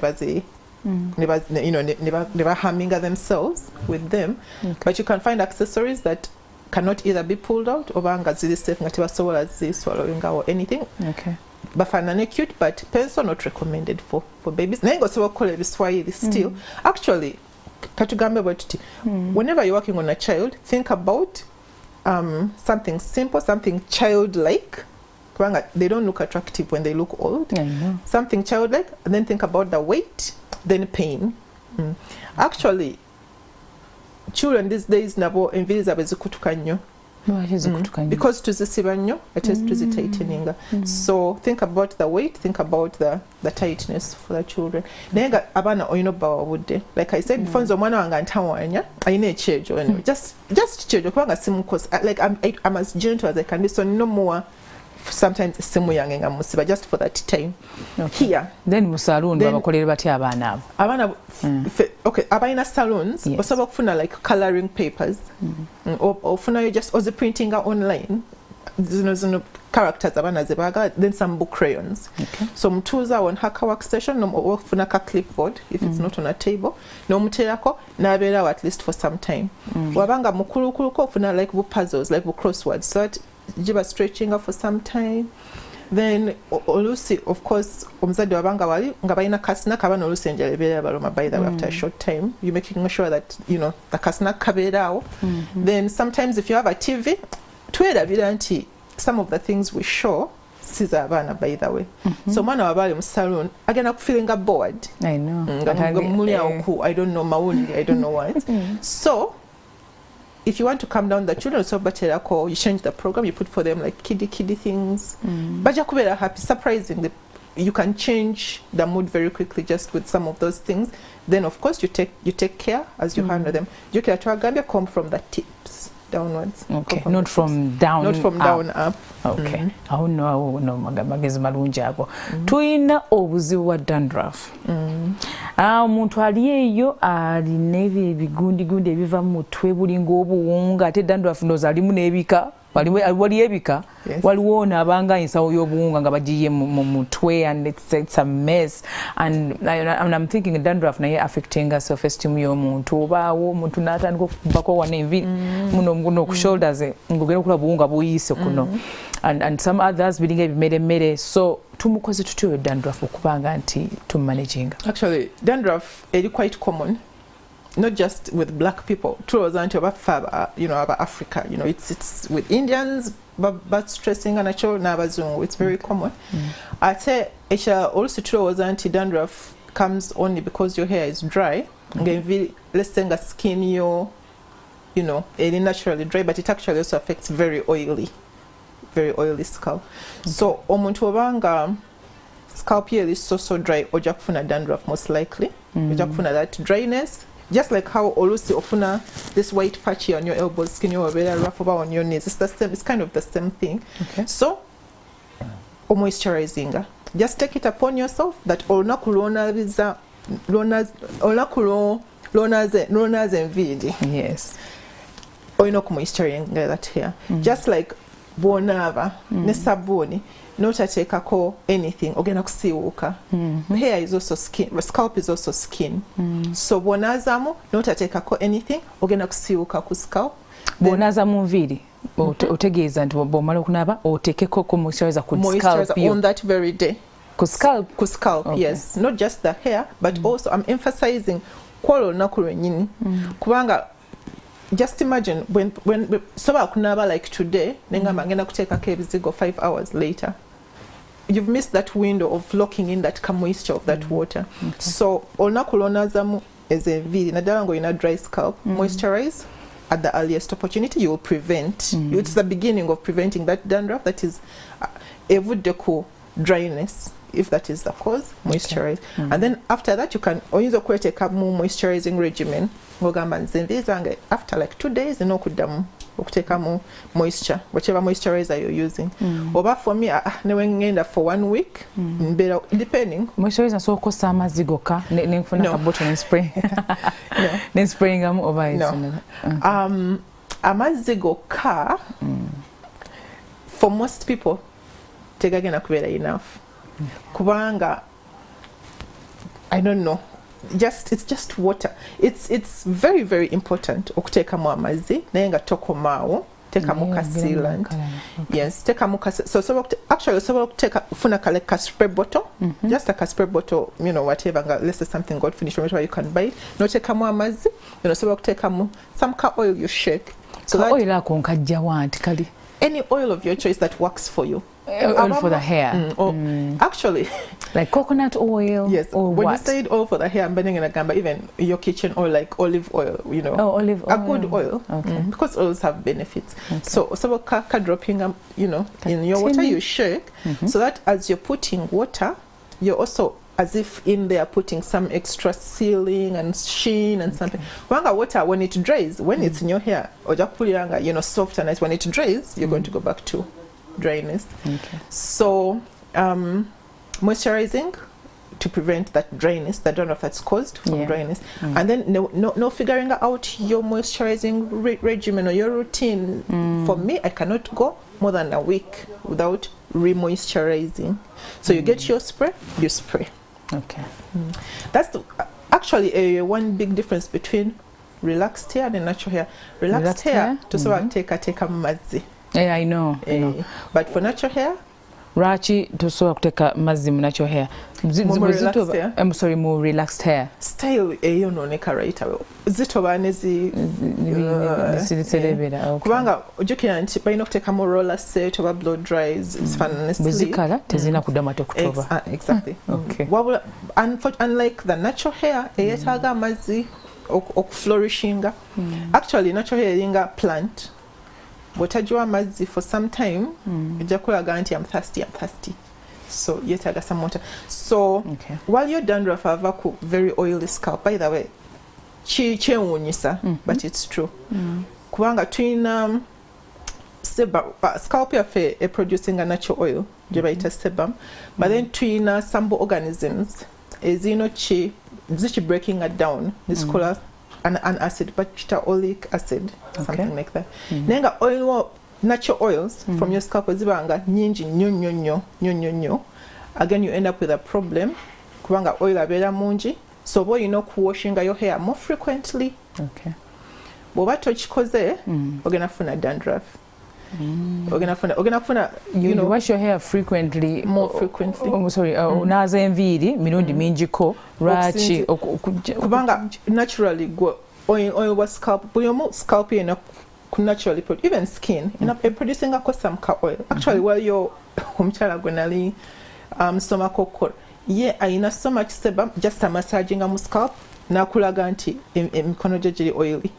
never harming themselves with them. But you can find accessories that cannot either be pulled out or banga zili safe ngati basobola swallowing or anything. Okay. Bafanane cute, but pencil not recommended for babies. Nengo so call it Swahili still. Actually, katugambe about whenever you're working on a child, think about something simple, something childlike. They don't look attractive when they look old. Something childlike, and then think about the weight, then pain. Actually, children these days nabo enviiri zaabwe zikutuka nnyo. Because tuzisiba nnyo ate tuzitaiteninga. So think about the weight, think about the tightness for the children. Naye nga abaana olina bawabudde. Like I said before, nze omwana wange antawanya alina ekyejo anyway. Just kyejo kubanga simukosa. Like I'm as gentle as I can be, so no more. Sometimes simu yange nga musiba just for that time. Here then mu saloon babakolera batya abaana abo okay abaina salons osobola kufuna like coloring papers or funa just or the printing online zino characters abaana zebaga, then some book crayons. So mtuza on her workstation or funa ka clipboard if it's not on a table no muterako nabeera at least for some time. Wabanga mukulukuluko funa like book puzzles, like book crosswords, so that jiba stretching up for some time. Then olusi of course omuzadde wabanga wali nga balina kasina kabana olusi enjala ebeera baloma by the way after a short time you making sure that the kasina kabeeraawo. Then sometimes if you have a TV twerabira nti some of the things we show siza abaana by the way. So mwana wabali mu salon agenda kufilinga bored. I know. I don't know mawulire, I don't know what. So if you want to calm down the children, so you change the program, you put for them like kiddie things. But you're happy. Surprisingly, you can change the mood very quickly just with some of those things. Then of course you take care as you handle them. You can come from the tips downwards. Okay, not from down. Not from down up. Okay. Aho no magezi malungi ago. Tuyina obuzibu wa dandruff. Omuntu ali eyo alina ebigundi ebiva mu mutwe bulinga obuwunga ate dandruff ndoza alimu n'ebika. Wali ebika waliwo nabanga ensawo y'obuwunga nga bagiye mu mutwe, and it's a mess. And I'm thinking dandruff naye affecting self esteem y'omuntu obaawo omuntu n'atandika okubako wana enviiri muno ku shoulders ngogera okula buwunga buyise kuno and some others biringa ebimere. So tumukoze tutyo dandruff okubanga nti tumanaginga. Actually dandruff is quite common. Not just with black people, about Africa, it's with Indians, but stressing and it's very common. I'd say also true dandruff comes only because your hair is dry. Let's say the skin it's naturally dry, but it actually also affects very oily scalp. So omuntu obanga scalp here is so dry, oja kufuna dandruff most likely. Oja kufuna that dryness. Just like how olusi ofuna this white patchy on your elbows, skin you very rough over on your knees. It's the same. It's kind of the same thing. Okay. So, moisturizing. Just take it upon yourself that lonaze enviiri. Yes. Oyina moisturizing that hair. Just like bonava ne sabuni. Notateekako anything ogenda kusiiwuuka. Hair is also skin, scalp is also skin. So bw'onaazamu notateekako anything ogenda kusiiwuuka ku scalp. Bw'onaaza mu nviiri otegeeza nti bw'omala okunaaba oteekeko ko moisturizer ku scalp on that very day. Ku scalp? Ku scalp, okay. Yes. Not just the hair, but also I'm emphasizing kwolwo olunaku lwennyini. Kubanga just imagine when soba kunaba like today nengamba ngenda kuteekako ebizigo 5 hours later, you've missed that window of locking in that moisture of that water. Okay. So olunaku lwonazamu enviiri naddala ng'olina dry scalp, moisturize at the earliest opportunity. You will prevent it's the beginning of preventing that dandruff that is evudde ku dryness if that is the cause, moisturize. And then after that, you can oyinza okweteka mu moisturizing regimen. Ngogamba nze zange after like 2 days inokuddamu okuteka mu moisture, whichever moisturizer you're using. Oba for me, newe ngenda for 1 week, depending. Moisturizer so kosa amazzi gokka nenfuna ka bottle and spray. Then spraying over it. Amazzi gokka for most people tegagenda kubeera enough. Kubanga I don't know. It's just water. It's very, very important okuteka mu amazzi naye nga tokomaawo teka mu sealant. Yes, teka mu so actually funa ka spray bottle, just a spray bottle, you know, whatever, let's say something God finish whatever you can buy it. No teka mu amazzi, you know, so teka mu some car oil you shake. So that oil ako nkajja wanti kali. Any oil of your choice that works for you. Oil for the hair. Actually, like coconut oil. Yes. Or when what? you say oil for the hair, I'm burning in a gamba, even your kitchen oil, like olive oil, you know. Oh, olive oil. A good oil. Okay. Because oils have benefits. Okay. So ka dropping, you know, in your water you shake, so that as you're putting water, you're also as if in there putting some extra sealing and sheen and something. Wanga water, when it dries, when it's in your hair, ojakupuliranga, you know, soft and nice. When it dries, you're going to go back to dryness. Okay. So moisturizing to prevent that dryness, the dandruff that's caused from dryness, and then no figuring out your moisturizing regimen or your routine. For me, I cannot go more than a week without remoisturizing. So you get your spray, you spray. Okay. That's actually one big difference between relaxed hair and natural hair. Relaxed hair to take a mazzi. Yeah, I know. But for natural hair, Rachi to so kuteka mazzi mu natural hair. I'm sorry, more relaxed hair. Style eyo noneka right away. Zito banezi kubanga ojukira nti balina okuteka mu roller set oba blow dries zifaananisi bezikala tezina kudama tokutoba. Exactly. Okay. Unlike the natural hair eyetaaga amazzi okuflourishinga. Actually natural hair eringa plant. Botajiwa amazzi for some time, ejja kulaga nti I'm thirsty. So yetaaga some water. So while your dandruff ava ku very oily scalp, by the way, kyewuunyisa, but it's true. Kubanga tulina scalp yaffe producing a natural oil, gye bayita sebum, but then tulina some organisms ezino zichi breaking it down. This called an acid, but oleic acid, something like that. Nenga oil, natural oils from your scalp zibanga nyingi nyo. Again, you end up with a problem. Kubanga oil abera mungi, so boy, you know, washing your hair more frequently. Okay. Boba tochikoze, ogena funa dandruff. Ogena funa. You know, wash your hair frequently. More frequently. Oh, sorry. Unaza enviiri mirundi mingi ko lwaki kubanga naturally go oil was scalp. But scalp you know naturally put even skin. You know, producing a some oil. Actually, while you're gwenali somakoko. Yeah, ayina so much sebum just a massaging a scalp. Nakulaga nti emikono gye giri oily.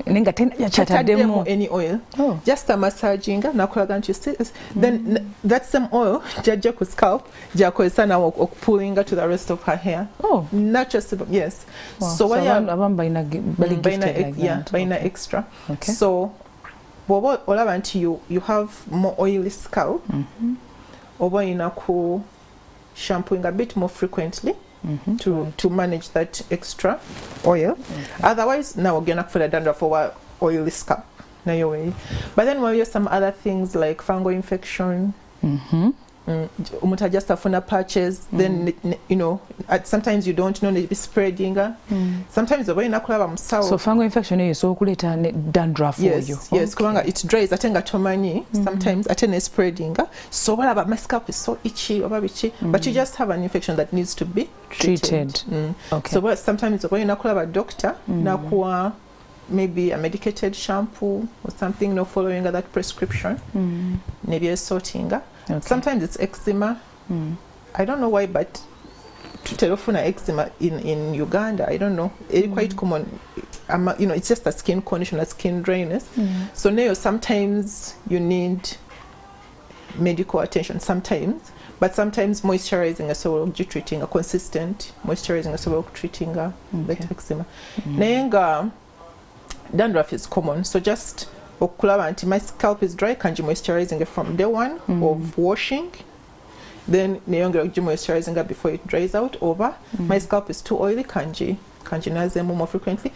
Nenga chatademo any oil. Just a massaging nakulaga nti then that same oil jajja ku scalp jakozesa nawo okupullinga to the rest of her hair. Natural sebum, yes. Wow. So abamba baina extra. Okay. So bobo olaba nti you have more oily scalp. Oba ina ku shampooing a bit more frequently to manage that extra oil. Otherwise, now we're gonna for the dandruff for oily scalp. Now your way. But then we'll use some other things like fungal infection. Just afuna patches. Then you know, sometimes you don't know they be spreading. Sometimes the way nakulaba musawo. So fungal infection is so kuleta dandruff for you. Yes, kubanga it dries atenga tomanyi. Sometimes atene spreading. So what about my scalp is so itchy or itchy, but you just have an infection that needs to be treated. Okay. So sometimes the way nakulaba doctor nakuwa maybe a medicated shampoo or something, no following that prescription. Maybe a sorting. Sometimes it's eczema. I don't know why, but telefuna eczema in Uganda, I don't know. It's quite common. You know, it's just a skin condition, a skin dryness. So now sometimes you need medical attention. Sometimes, but sometimes moisturizing asobola okugitreatinga consistent moisturizing asobola okutreatinga that eczema naye nga dandruff is common, so just okulaba nti my scalp is dry kanji moisturizing from day one of washing, then neyongera okugimoisturizing before it dries out, over my scalp is too oily kanji nazemu more frequently.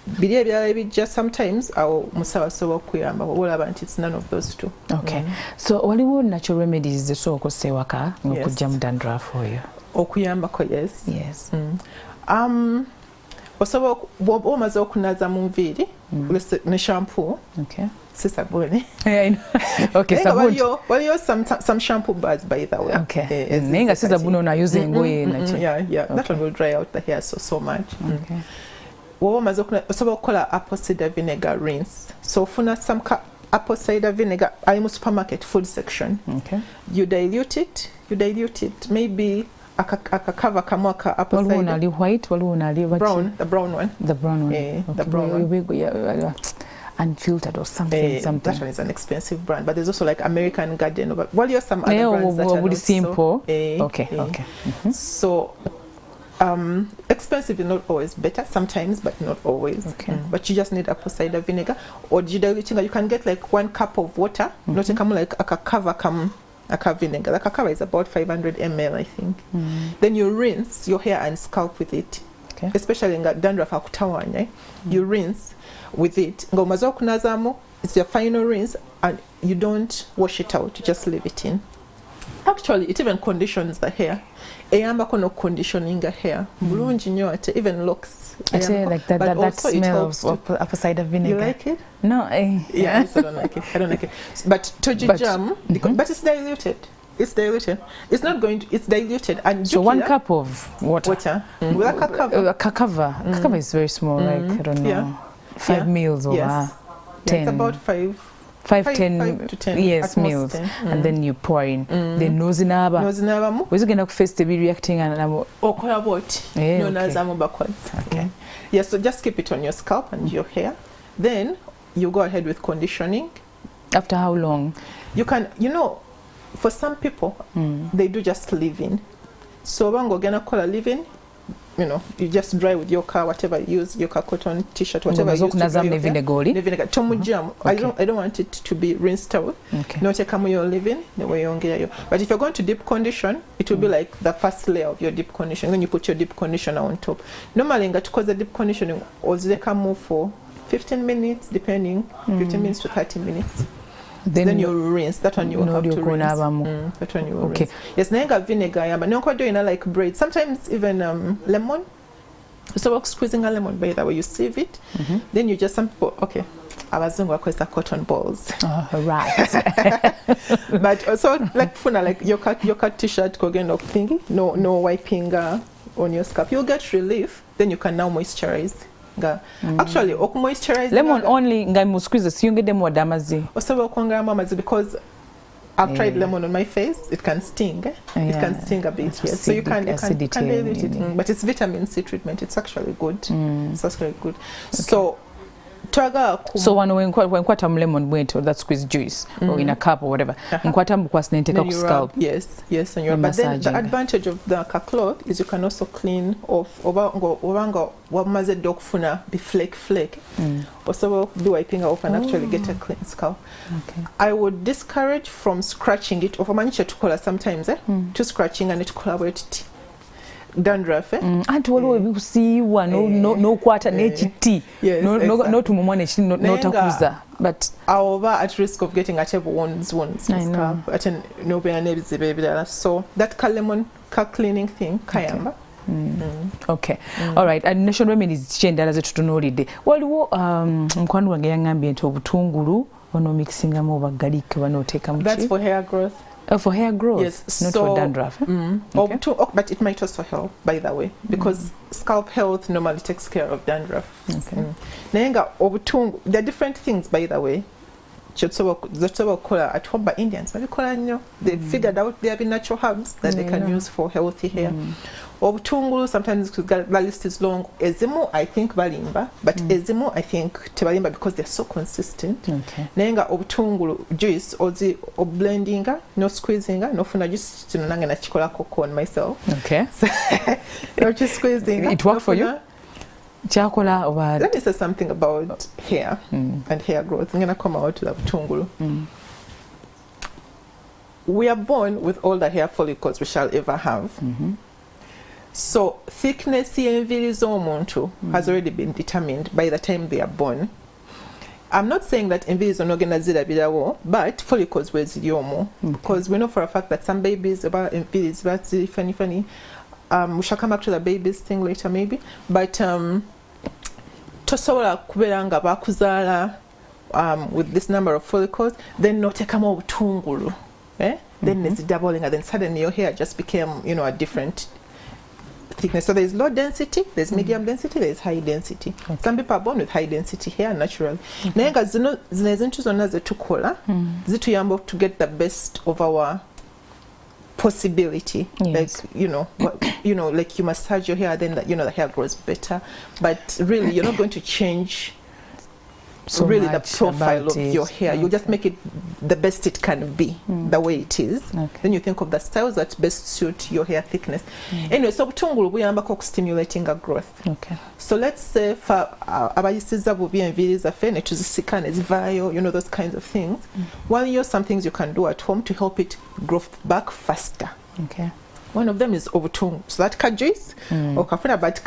Biri ebirala ebijja sometimes awo musawo asobola okuyamba olaba nti it's none of those two. Okay. So waliwo natural remedies zesobola okukozesa ewaka okujja mu dandruff oyo? Okuyambako, yes. Osobola bw'oba omaze okunaza mu nviiri ne shampoo, si sabuni. Okay, sabuni. Waliyo some shampoo bars by the way. Okay. Naye nga si sabuni ono ayuza engoye nakyo. Yeah. That one will dry out the hair so much. Okay. Bw'oba omaze osobola okukola apple cider vinegar rinse. So ofuna some apple cider vinegar ali mu supermarket food section. Okay. You dilute it maybe akakava kamwe ka apple cider. Waliwo nali white, waliwo nali brown, the brown one. The brown one. Okay. The brown one. Unfiltered or something. That one is an expensive brand, but there's also like American Garden. Well, you have some other brands that are not simple. Okay. So, expensive is not always better. Sometimes, but not always. Okay. But you just need apple cider vinegar, or you can get like 1 cup of water. Not come like a cover vinegar. Like a cover is about 500 ml, I think. Then you rinse your hair and scalp with it. Okay. Especially in dandruff akutawanya, you rinse with it. Ngomaze okunazamu, it's your final rinse, and you don't wash it out, you just leave it in. Actually, it even conditions the hair. Eyambako no conditioning the hair. Bulungi nnyo ate even locks. Like that smell of apple cider vinegar. You like it? No. Yes, I don't like it. But toji jam, but it's diluted. It's diluted. It's not going to. It's diluted. And so 1 cup of water. With a kakava. Kakava is very small. Like I don't know, 5 meals or 10. It's about 5 to 10. Yes, meals. And then you pour in. Then nozinaba. Where's going to face to be reacting and okoya bot. No nazamu backwards. Okay. Yes. So just keep it on your scalp and your hair. Then you go ahead with conditioning. After how long? You can. For some people, they do just leave-in. So when you're gonna call a leave-in, you just dry with your car, whatever you use, your car cotton t-shirt, whatever you use to dry your hair. Vinegar. Tomujam. I don't want it to be rinsed out. Okay. No, take your leave-in. But if you're going to deep condition, it will be like the first layer of your deep condition. Then you put your deep conditioner on top. Normally, because the deep conditioning, they can move for 15 minutes, depending, 15 minutes to 30 minutes. Then you rinse. That one you will have to rinse. That one you will rinse. Yes, nenga vinegar. But no doing like bread. Sometimes even lemon. So squeezing a lemon by the way you sieve it. Then you just some people. Okay, abazungu bakozesa cotton balls. Right. But also like funa like your cut t-shirt kogendo thingy. No wiping on your scalp. You'll get relief. Then you can now moisturize. Actually, moisturize lemon only ngai mu squeeze siyongede mu wadamazi. Osobola kwongera amazi because I've tried lemon on my face. It can sting. It can sting a bit. Yes. So you can dilute it. But it's vitamin C treatment. It's actually good. It's actually good. Okay. So when nkwata mu lemon bwento that squeeze juice or in a cup or whatever, nkwata mu kwasi nenteka ku scalp. Yes, and but then the advantage of the cloth is you can also clean off obanga wamaze dokufuna be flake. Also do wiping off and actually get a clean scalp. Okay. I would discourage from scratching it or manyicha tukola sometimes to scratching and it collaborate dandruff anti waliwo ebikusiiwa n'okwata n'ekiti n'otumumwa n'otakuza but over at risk of getting atable wounds ate n'obeera n'ebizibu ebirala so that lemon cleaning thing kayamba. Okay. All right. And national remedies kyendala ze tutunuulidde waliwo mukwano wange yaŋŋambye nti obutungulu onomixingamu oba garlic banooteekamu. That's for hair growth. For hair growth, yes, not for dandruff. Okay. But it might also help, by the way, because scalp health normally takes care of dandruff. Okay. There are different things, by the way. At home by Indians, they figured out there are natural herbs that they can use for healthy hair. obutungulu sometimes the list is long. Ezimu I think balimba, but ezimu I think tebalimba because they're so consistent. Nenga obutungulu juice blendinga, no squeezing, no funa juice kino nange nakikola koko on myself. No just squeezing. It worked for you? Let me say something about hair and hair growth. I'm gonna come out to the obutungulu. We are born with all the hair follicles we shall ever have. So thickness enviiri z'omuntu has already been determined by the time they are born. I'm not saying that enviiri zonogenda zirabirawo, but follicles were ziriomo, because we know for a fact that some babies about enviiri ziba ziri funny. We shall come back to the babies thing later maybe, but tosobola kubeera nga bakuzaala with this number of follicles, then notekamu obutungulu, then there's doubling, and then suddenly your hair just became, you know, a different thickness. So there's low density, there's medium density, there's high density. Some people are born with high density hair naturally. Nenga zino ezintu zonna zetukola zituyamba to get the best of our possibility. Like you know, like you massage your hair, then the hair grows better. But really, you're not going to change so really the profile of your hair. You just make it the best it can be, the way it is. Then you think of the styles that best suit your hair thickness. Anyway, so obutungulu buyambako stimulating a growth. So let's say for abayisiza bubi enviiri zaffe ne tuzisika ne zivaayo, you know, those kinds of things. While you some things you can do at home to help it grow back faster. One of them is obutungulu. So that cut juice, or kafuna, but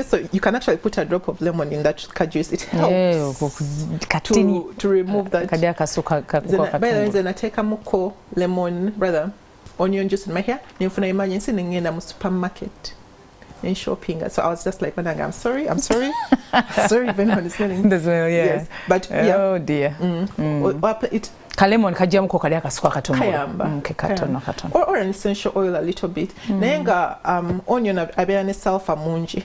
so you can actually put a drop of lemon in that cut juice. It helps to remove that. By the way, then I take a muko lemon, rather onion juice in my hair. Then for emergency, then in the supermarket and shopping. So I was just like, I'm sorry, sorry if anyone is listening. Yes, but oh dear. It. Kalemon kajamuko kali akasuka katono. Or an essential oil a little bit. Nenga onion abeera ne sulfur mungi.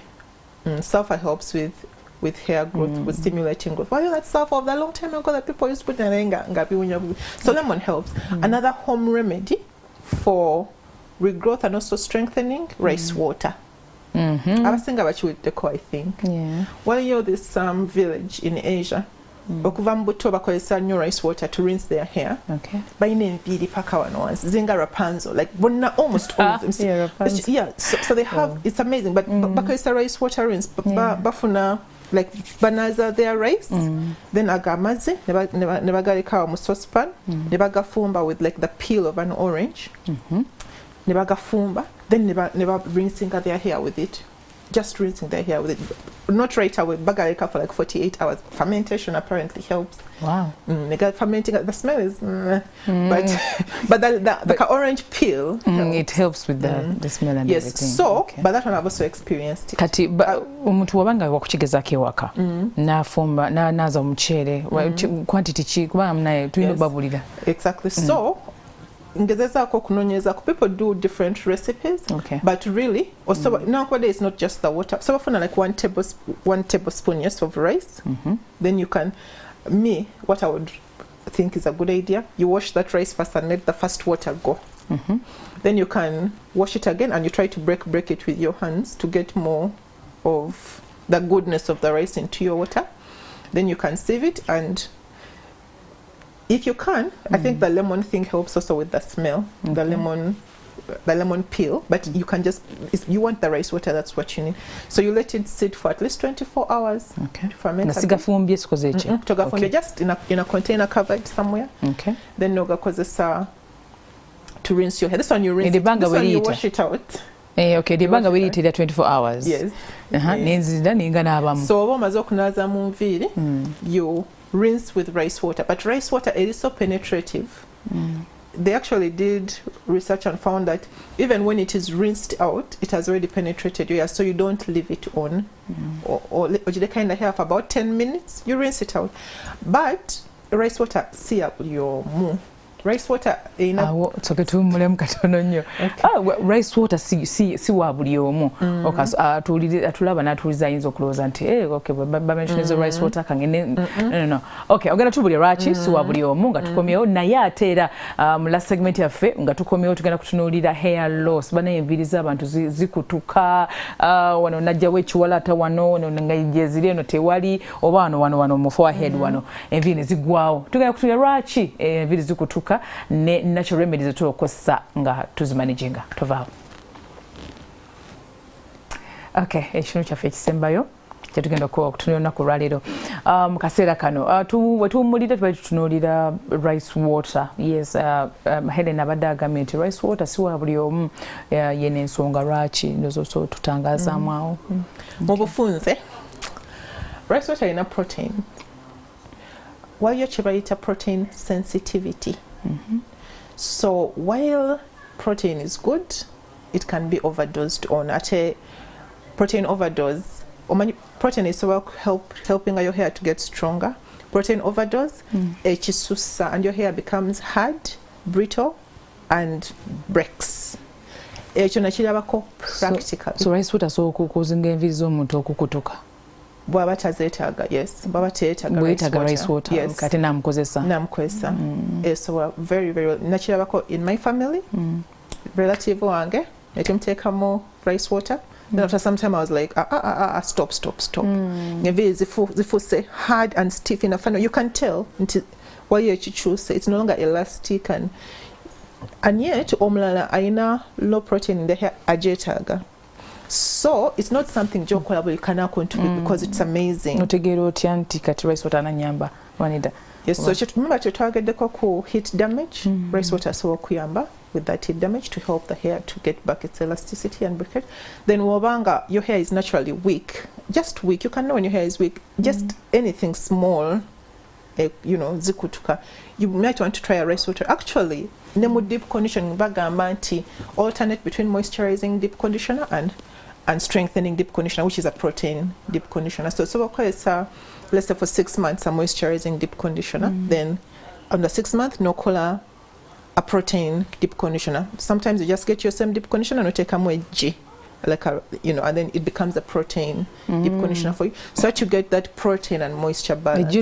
Sulfur helps with hair growth, with stimulating growth. Well, that sulfur of the long time ago that people used to put in ngapi. So lemon helps. Another home remedy for regrowth and also strengthening, rice water. I was thinking about you with deco, I think. Well, you know this village in Asia. Okuva mbuto bakozesa nnyo rice water to rinse their hair. Bayina enviiri paka wano wansi zinga Rapunzel, like almost all of them. So they have, it's amazing, but bakozesa rice water rinse bafuna like banaza their rice, then agamazi ne bagaleka mu saucepan, ne bagafumba with like the peel of an orange, ne bagafumba, then ne rinsing their hair with it. Just rinsing their hair with it, not right away. Bagaleka for like 48 hours. Fermentation apparently helps. Wow. Fermenting, the smell is, but the orange peel. It helps with the smell and everything. So, but that one I've also experienced it. Kati, omuntu wabanga wakukigezako ewaka nafumba naza omuceere quantity ki kuba mnaye tulina babulira. Exactly. So. People do different recipes, but really also nowadays it's not just the water. So often like one tablespoon of rice. Then you can, what I would think is a good idea, you wash that rice first and let the first water go. Then you can wash it again and you try to break it with your hands to get more of the goodness of the rice into your water. Then you can sieve it, and if you can, I think the lemon thing helps also with the smell, the lemon peel, but you can just, if you want the rice water, that's what you need. So you let it sit for at least 24 hours to ferment. Just in a container covered somewhere. Then nogakozesa to rinse your hair. This one you rinse it. This one you wash it out. The banga will eat it 24 hours. Yes. So omaze okunaza mu nviiri, you rinse with rice water, but rice water is so penetrative. They actually did research and found that even when it is rinsed out, it has already penetrated your hair, so you don't leave it on or you kind of hair for about 10 minutes, you rinse it out. But rice water see up your mu rice water awo soke tumulemu katono nnyo. Rice water si wa buli omu atulaba n'atuliza ayinza okulowooza nti okay bamentioneza rice water kangene no okay ogenda tubulya lwaki si wa buli omu nga tukomyewo naye ate era mu last segment yaffe nga tukomyewo tugenda kutunuulira hair loss bana enviiri z'abantu zikutuka wano najjawo ekiwala ate wano nga yeziri eno tewali oba wano mu forehead wano enviiri zigwawo tugenda kutunuulira lwaki enviiri zikutuka ne natural remedies tulokosa nga tuzimanaginga tovaawo. Okay, ekinu kyaffe ekisembayo kyetugenda okutunuulira olunaku olwaleero mu kaseera kano wetuwummulira tubali tutunuulira rice water. Yes, Helen abadde agambye nti rice water si wa buli omu yena ensonga lwaki ndozo tutangazaamu awo mu bufunze. Rice water erina protein, waliyo kye bayita protein sensitivity. So while protein is good, it can be overdosed on. Ate protein overdose, protein is helping your hair to get stronger. Protein overdose, echisusa, and your hair becomes hard, brittle, and breaks. Ekyo nakirabako practical. So rice water so okuzinga enviiri z'omuntu okukutuka. Bwaba tazeetaaga, yes. Bwaba teetaaga rice water. Yes. Kati namukozesa. So very, very well. Nakirabako in my family, relative wange, netumteekamu rice water. Then after some time I was like, stop. Enviiri zifuse hard and stiff in a funnel. You can tell while you choose it's no longer elastic and yet omulala aina low protein in the hair ajeetaaga. So it's not something jokola buli kana contribute because it's amazing. Otegeera otya nti kati rice water ananyamba Wanida? Yes, so remember to target the heat damage. Rice water so okuyamba with that heat damage to help the hair to get back its elasticity and break it. Then wabanga your hair is naturally weak, just weak. You can know when your hair is weak. Just anything small, zikutuka. You might want to try a rice water. Actually, nemu deep conditioning bagamba nti alternate between moisturizing deep conditioner and strengthening deep conditioner, which is a protein deep conditioner. So let's say for 6 months a moisturizing deep conditioner, then on the 6th month no color a protein deep conditioner. Sometimes you just get your same deep conditioner and you take a more G, like and then it becomes a protein deep conditioner for you, so that you get that protein and moisture balance.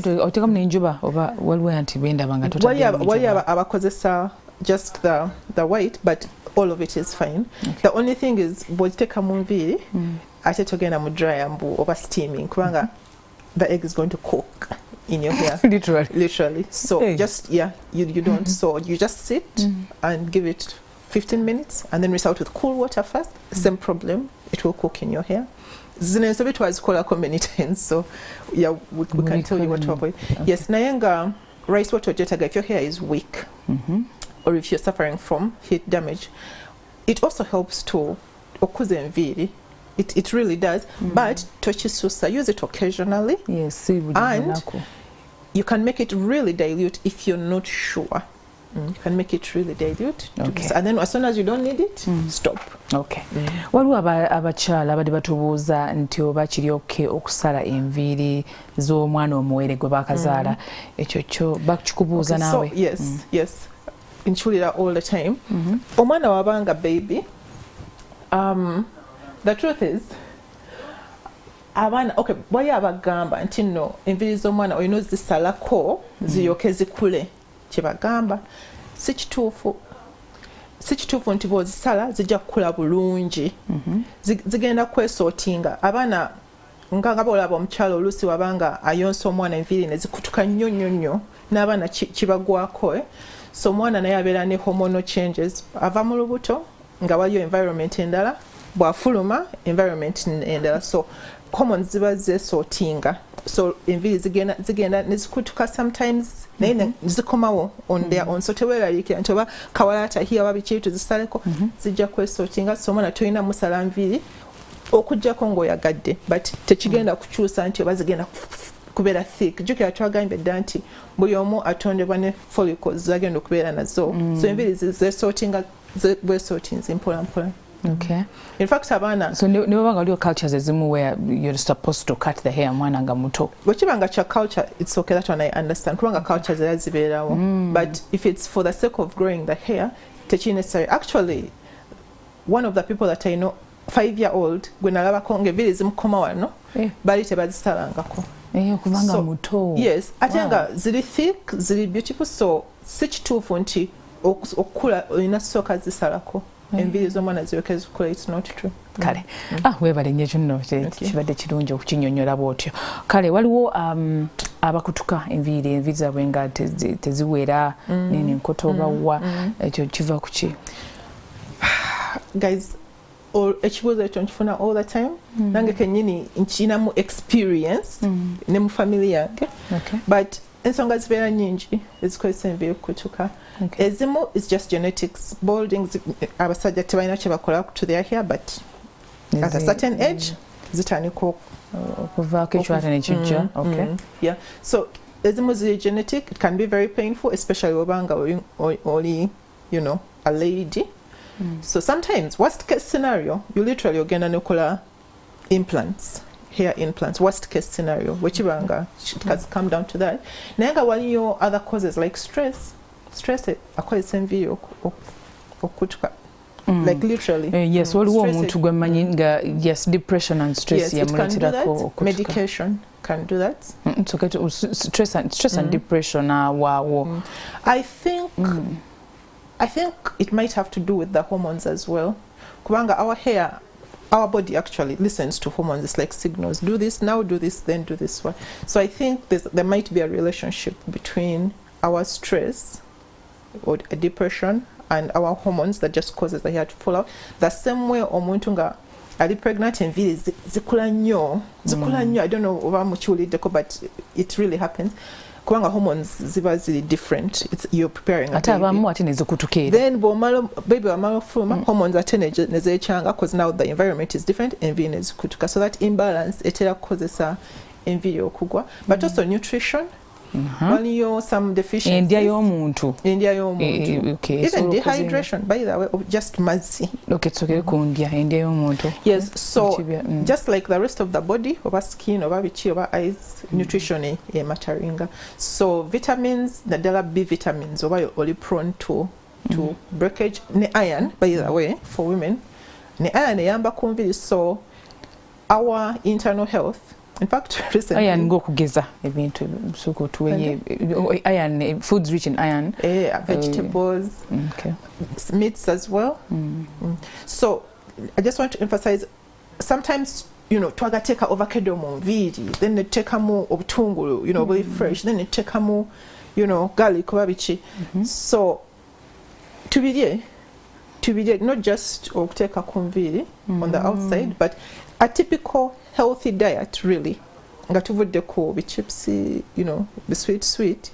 Abakozesa just the white, but all of it is fine. Okay. The only thing is take a enviiri ate togenda mu dry mbu over steaming kubanga the egg is going to cook in your hair. literally. So you don't. So you just sit and give it 15 minutes and then rinse out with cool water first. Same problem, it will cook in your hair. Zinenso bitwazi kola many times, so we can tell you what to avoid. Okay. Yes, nayenga rice water jetaga if your hair is weak or if you're suffering from heat damage. It also helps to okuza enviiri. It really does. But tochisusa, use it occasionally. Yes, and you can make it really dilute if you're not sure. You can make it really dilute. Okay. And then as soon as you don't need it, stop. Okay. Waliwo abakyala abadde batubuuza nti oba kiri okay okusala enviiri z'omwana omuwere gwe bakazaala. Ekyo kyo bakikubuuza nawe? So yes. Nchulira all the time. Omwana wabanga baby. The truth is, wali abagamba nti no enviiri z'omwana olina zisalako ziyoke zikule. Kyebagamba si kituufu nti bw'ozisala zijja kukula bulungi. Zigenda kwesootinga. Abaana nga bw'olaba omukyala oluusi wabanga ayonsa omwana enviiri ne zikutuka nnyo n'abaana kibagwako. So omwana naye abeera ne hormonal changes. Ava mu lubuto nga waliyo environment endala, bw'afuluma environment endala. So hormones ziba zeesootinga. So enviiri zigenda ne zikutuka sometimes naye zikomawo on their own. So teweeraliikira nti oba kawalaata hiya wabiki tuzisaleko zijja kwesootinga. So omwana tolina musala nviiri okuggyako ng'oyagadde, but tekigenda kukyusa nti oba zigenda kubeera thick. Jjukira twagambye dda nti buli omu atondebwa ne follicles zagenda okubeera nazo. So enviiri zeesootinga bwesootinze mpola. Okay. In fact, abana. So no waliwo cultures ezimu where you're supposed to cut the hair mwana nga muto. Wachibanga cha culture, it's okay, that one I understand. Kubanga cultures zibeerawo. But if it's for the sake of growing the hair, techi necessary. Actually, one of the people that I know, 5-year-old, gwe nalabako ng'enviiri zimukoma wano, bali tebazisalangako. Kubanga muto. Yes, ate nga ziri thick, ziri beautiful, so si kituufu nti okukula olina sooka zisalako. Enviiri z'omwana ziweke zikula, it's not true. Kale. Weebale nnyo kino kibadde kirungi okukinnyonnyola bw'otyo. Kale waliwo abakutuka enviiri zaabwe nga teziwera nene enkoto bawa ekyo kiva ku ki? Guys, ekibuuzo ekyo nkifuna all the time. Nange kennyini nkinamu experience ne mu family yange. But ensonga zibeera nnyingi ezikozesa enviiri okukutuka. Ezimu is just genetics. Balding, abasajja tebalina kye bakola to their hair, but at a certain age zitandika okuvaako ekiwata ne kijja. Yeah, so ezimu ziri genetic. It can be very painful, especially obanga oli, you know, a lady. So sometimes, worst case scenario, you literally ogenda nekola implants, hair implants. Worst case scenario, wechibanga, it has come down to that. Nenga waliyo other causes like stress. Stress akozesa enviiri okukutuka. Like literally. Yes, waliwo omuntu gwe mmanyi nga yes, depression and stress yamuleeterako okukutuka. Medication can do that. It's okay to stress and depression waawo. I think it might have to do with the hormones as well. Kubanga our hair, our body actually listens to hormones. It's like signals. Do this now, do this, then do this one. So I think there might be a relationship between our stress or a depression and our hormones that just causes the hair to fall out. The same way omuntu nga ali pregnant enviiri zikula nnyo. I don't know oba mukiwuliddeko, but it really happens. Kubanga hormones ziba ziri different. You're preparing a baby. Abamu ate nezikutukeera. Then baby wamala ofuluma, hormones ate nezeekyanga because now the environment is different, enviiri nezikutuka. So that imbalance etera kukozesa enviiri okugwa. But also nutrition. Waliyo some deficiencies. Endya y'omuntu. Okay. Even dehydration, by the way, of just mazzi. Okay, it's okay kundya endya y'omuntu. Yes, so just like the rest of the body, over skin, over bichi, over eyes, nutrition matteringa. So vitamins, nadala B vitamins, over only prone to breakage. Ne iron, by the way, for women. Ne iron eyamba kunviri, so our internal health. In fact, recently iron go kugeza ebintu suko tuwenye iron, foods rich in iron, vegetables, meats as well. So I just want to emphasize, sometimes, you know, twagateka ovakado mu nviiri, then ne tekamu obutungulu, you know, very fresh, then ne tekamu, you know, garlic oba biki. So tubirye not just okuteka ku nviiri on the outside, but a typical healthy diet, really. Nga tuvudde ku bichips, you know, the sweet.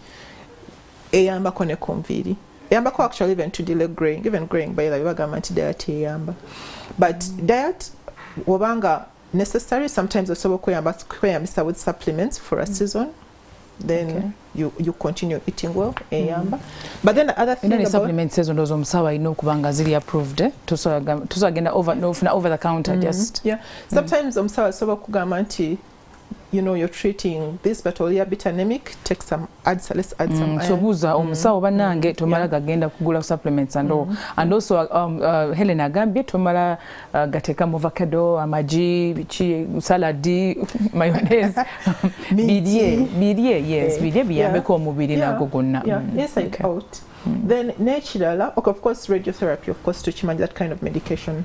Eyambako ne konviri. Eyambako actually even to delay growing. Even growing by the way, diet eyamba. But diet, wabanga necessary, sometimes also kweyambisa with supplements for a season. Then you continue eating well, eyamba. But then the other thing about supplements season dozo musawa ino kubanga ziri approved, tusagenda over the counter just. Yeah. Sometimes musawa soba kugamba nti, you know, you're treating this, but all you're a bit anemic, take some, let's add some iron. So buza omusawo banange tomala gagenda kugula supplements and all. And also Helena agambye tomala gateka avocado, amaji, bichi, saladi, mayonnaise, bidye, yes, bidye biyambeko omubiri nago gonna. Inside out. Then naturally, okay, of course, radiotherapy, of course, to change that kind of medication.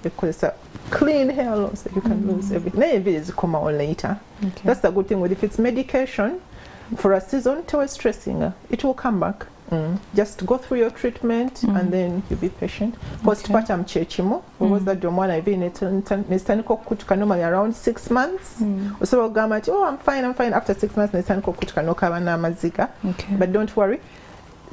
Because clean hair loss, you can lose everything. Maybe it's come out later. That's the good thing with if it's medication for a season, towards stressing, it will come back. Just go through your treatment and then you be patient. Postpartum chechimo, what was that one I've been kutuka normally around 6 months. So gama, oh, I'm fine. After 6 months, nestaniko kutuka no kabana maziga. But don't worry,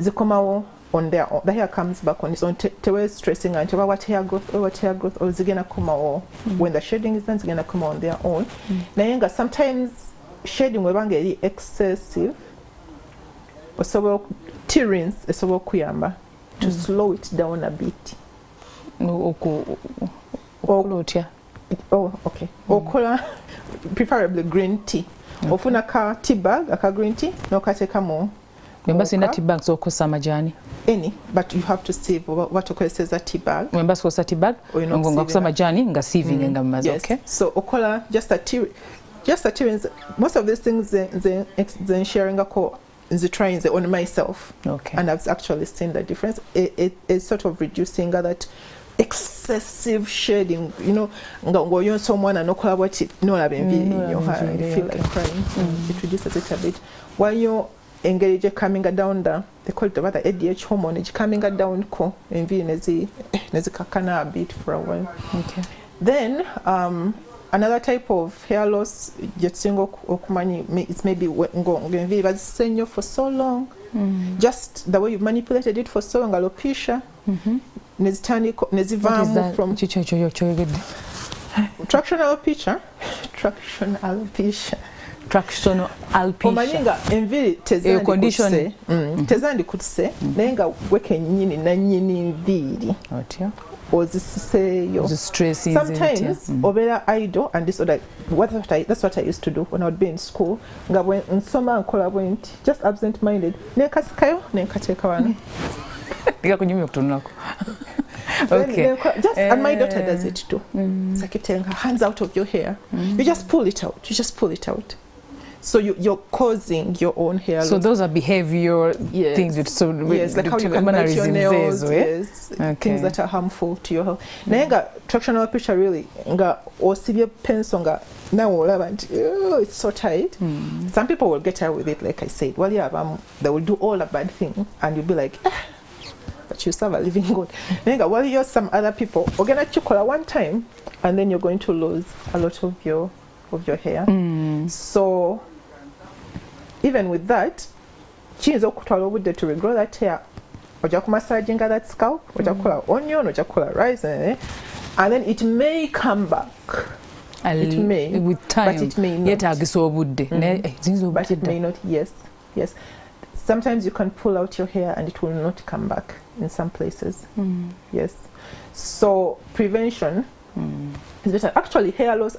zikomawo on their own. The hair comes back on its own. Tewe stressing and what hair growth, or zigena kumawo. When the shading is done, zigena kuma on their own. Nayenga sometimes shading webanga excessive. Osobola tirins esobola kuyamba to slow it down a bit. otya? Oh, okay. Okola preferably green tea. Ofuna ka tea bag, aka green tea, no kateka mo. Remember saying tea bags okosa amajani? Any, but you have to save what okozesa a tea bag. Remember okosa tea bag? Ngo kusa amajani nga saving nga mazo, yes. okay? So okola just a tea most of these things then sharing a call is trying on myself. Okay. And I've actually seen the difference. It's sort of reducing that excessive shedding, you know, ngo you're someone and no collaborate no in your heart, you feel like crying. It reduces it a bit. While you're engaged coming down they call it the ADH hormone, it's coming down ko enviiri nezi kakana a bit for a while. Okay. Then another type of hair loss jetsingo okumanyi it's maybe ngo enviiri bazisenyo for so long. Just the way you manipulated it for so long, alopecia. Nezivamu from tractional alopecia. Tractional alopecia. Omanyiga enviiri tezandi kutse naye nga weke nyini na nyini enviiri otya ozisiseyo. Sometimes obera idle and disorder. That's what I used to do when I would be in school. Nga bwe nsoma nkola bwenti just absent minded nekasikayo nenkateeka wano. Okay. And my daughter does it too. So I keep telling her, hands out of your hair. You just pull it out. You just pull it out. So you're causing your own hair loss. So those are behavior things. Yes, like how you can bite your nails. Yes, things that are harmful to your health. Nayenga tractional alopecia really nga osibye pencil nga now it's so tight. Some people will get out with it, like I said. Well, yeah, they will do all the bad things, and you'll be like, but you serve a living God. Nenga, while you're some other people, ogena chikola one time, and then you're going to lose a lot of your hair. So even with that, chiyinza okutwala obudde to regrow that hair. Oja kumassaging that scalp, oja kukola onion, oja kukola rice, and then it may come back. It may with time, but it may not. But it may not. Yes. Sometimes you can pull out your hair and it will not come back in some places. Yes. So prevention is better. Actually, hair loss.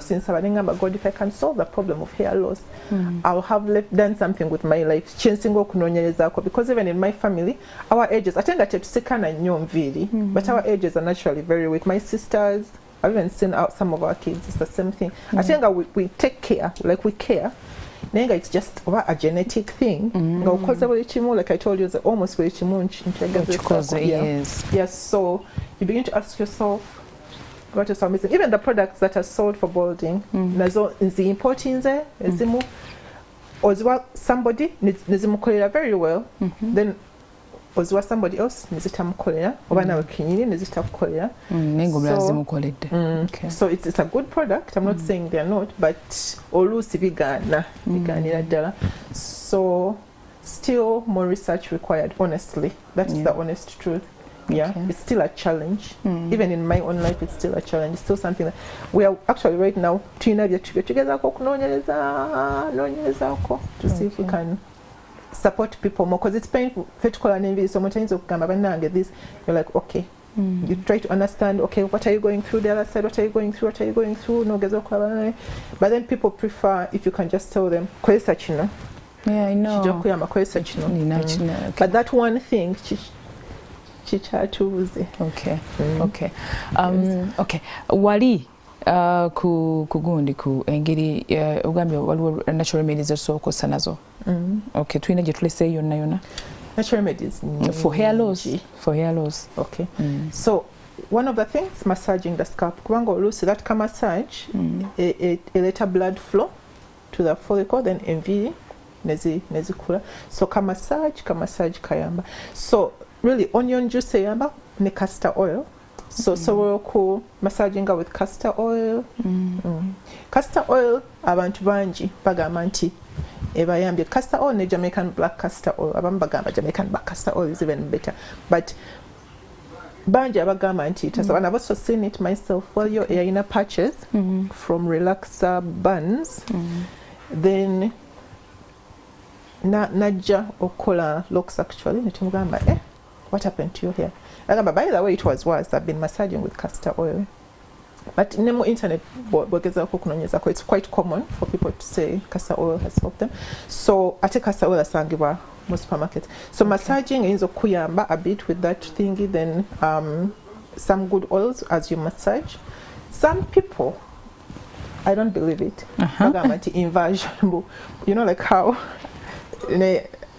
Since God, if I can solve the problem of hair loss, I'll have done something with my life. Because even in my family, our ages, I tend to say but our ages are naturally very weak. My sisters, I've even seen out some of our kids, it's the same thing. I think we take care, like we care. It's just a genetic thing. Like I told you, it's almost yes. Yes, so you begin to ask yourself, what is missing? Even the products that are sold for balding, nazo nzi importing there, ezimu ozwa somebody nezimukolera very well, then ozwa somebody else nezitamukolera oba nawe kenyini nezitakukolera so it's a good product. I'm not saying they are not, but oluusi biganira ddala. So still more research required, honestly. That's the honest truth. Yeah, it's still a challenge. Even in my own life, it's still a challenge. It's still something that we are actually right now together to see if we can support people more, because it's painful. Sometimes this, you're like, okay, you try to understand, okay, what are you going through the other side? What are you going through? But then people prefer if you can just tell them, yeah, I know. But that one thing, okay. Wali kugundi ku engeri ugambye waliwo natural remedies osokosa nazo. Okay, tulina gye tulese yonna natural remedies for hair loss. Okay. So one of the things, massaging the scalp. Kubanga oluusi that ka massage it let blood flow to the follicle, then enviiri nezikula. So ka massage kayamba. So really onion juice eyamba ne castor oil. So we're cool massaging with castor oil. Castor oil abantu bangi bagamba nti ebayambye. Castor oil ne Jamaican black castor oil, abamu bagamba Jamaican black castor oil is even better, but bangi abagamba nti it has, and I've also seen it myself. Well, your inner patches from relaxer buns, then najja okola locks actually netumugamba what happened to your hair? Like, by the way, it was worse. I've been massaging with castor oil. But in the internet, it's quite common for people to say castor oil has helped them. So I take castor oil asangibwa most supermarkets. So massaging is okuyamba a bit with that thingy, then some good oils as you massage. Some people, I don't believe it. Inversion, you know, like how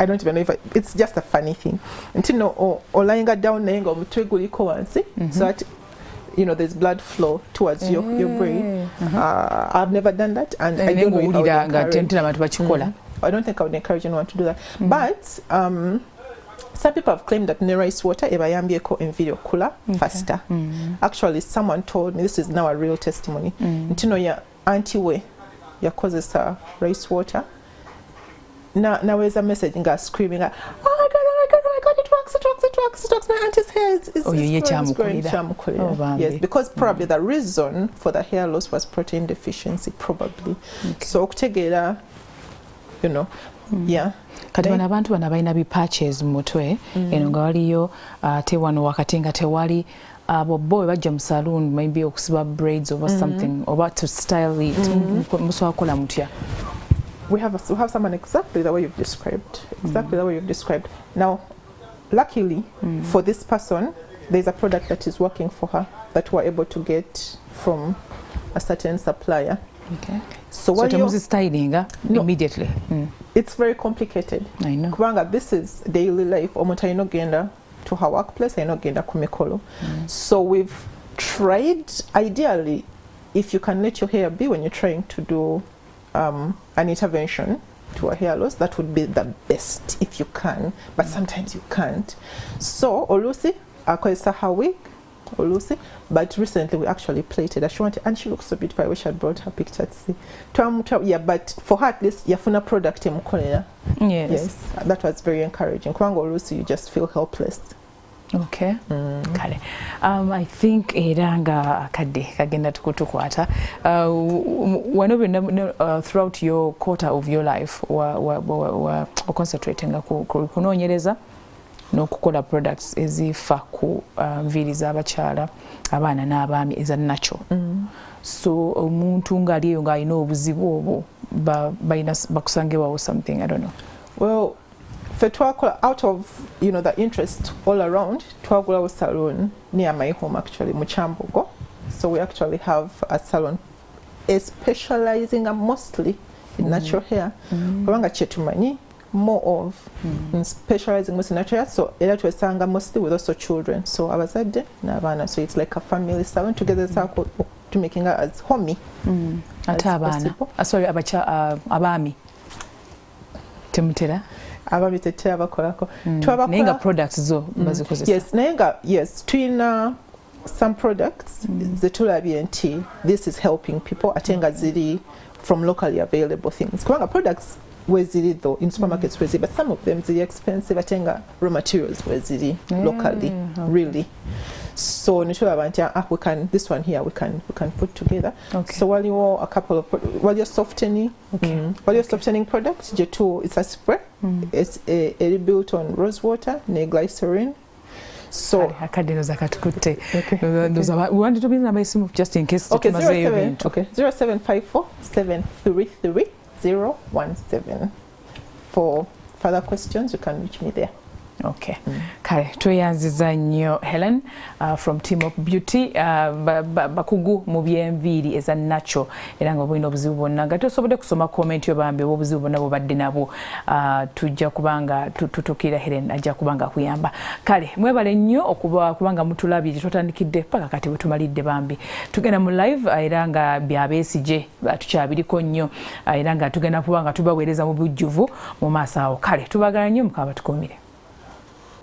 I don't even know if it's just a funny thing. Until no olayinga down nenga omutwe guliko wansi, so that you know there's blood flow towards your brain. I've never done that, and I don't know if I don't think I would encourage anyone to do that. But some people have claimed that rice water ebayambyeko enviiri okula faster. Actually, someone told me, this is now a real testimony, ntino ya auntie we yakozesa rice water. Now there's a message nga screaming, oh my god, it works, my auntie's hair is growing. Yes, because probably the reason for the hair loss was protein deficiency, probably. So okutegeera, you know, yeah. Kati bano abantu bano balina bipatches mu mutwe eno nga waliyo ate wano wakati nga tewali boy bajja mu saloon maybe okusiba braids or something or to style it musobola kukola mutya. We have someone exactly the way you've described. Exactly the way you've described. Now, luckily for this person, there's a product that is working for her that we're able to get from a certain supplier. Okay. So what you're styling immediately? It's very complicated. I know. Kubanga this is daily life. Omuntu ayina genda to her workplace, ayina genda ku mikolo. So we've tried, ideally, if you can let your hair be when you're trying to do an intervention to a hair loss, that would be the best if you can, but sometimes you can't. So Olusi akozesa her wig, Olusi, but recently we actually plated her. She wanted, and she looks so beautiful. I wish I'd brought her picture to see. Yeah, but for her at least yafuna product emukolera. Yes, that was very encouraging. Kubanga Olusi, you just feel helpless. Okay. Kale. I think eranga akadde kagenda tukutukwata. Throughout your quarter of your life wa concentrating ku kunoonyereza n'okukola products ezifa ku nviiri z'abakyala abaana n'abaami eza natural. So omuntu ng'aliyo ng'alina obuzibu obwo bakusangewawo something, I don't know. Well, out of the interest all around, twagulawo salon near my home actually, Muchambogo. So we actually have a salon specializing mostly in natural hair. Kubanga chetumanyi more of specializing mostly in natural hair. So era twesanga mostly with also children. So abazadde n'abaana. So it's like a family salon together to making her as homey as possible. Sorry, abami. Temutera. Nenga products zo bazikozesa. Yes, nenga, yes, twina some products zetulabye nti this is helping people atenga ziri from locally available things. Kubanga products weziri though in supermarkets weziri, but some of them ziri expensive atenga raw materials weziri locally really. So we can, this one here we can put together. So while you're softening, softening products, it's a spray. It's a built on rose water, glycerin. So we wanted to be number just in case. Okay, 0754 733 017. For further questions, you can reach me there. Okay. Kale tweyanziza nnyo Helen from Team of Beauty bakugu mu by'enviiri eza natural era nga bulina obuzibu bwonna nga tosobodde kusoma comment yo bambi obuzibu bwonna bubadde nabo tujja kubanga tutukira Helen ajja kubanga kuyamba. Kale mwebale nnyo kubanga mutulabye twatandikidde paka kati wetumalidde bambi tugenda mu live era nga byabeesije tukyabiriko nnyo era nga tugenda kubanga tubaweereza mu bujjuvu mu maaso awo. Kale tubagala nnyo mukaba tukomire.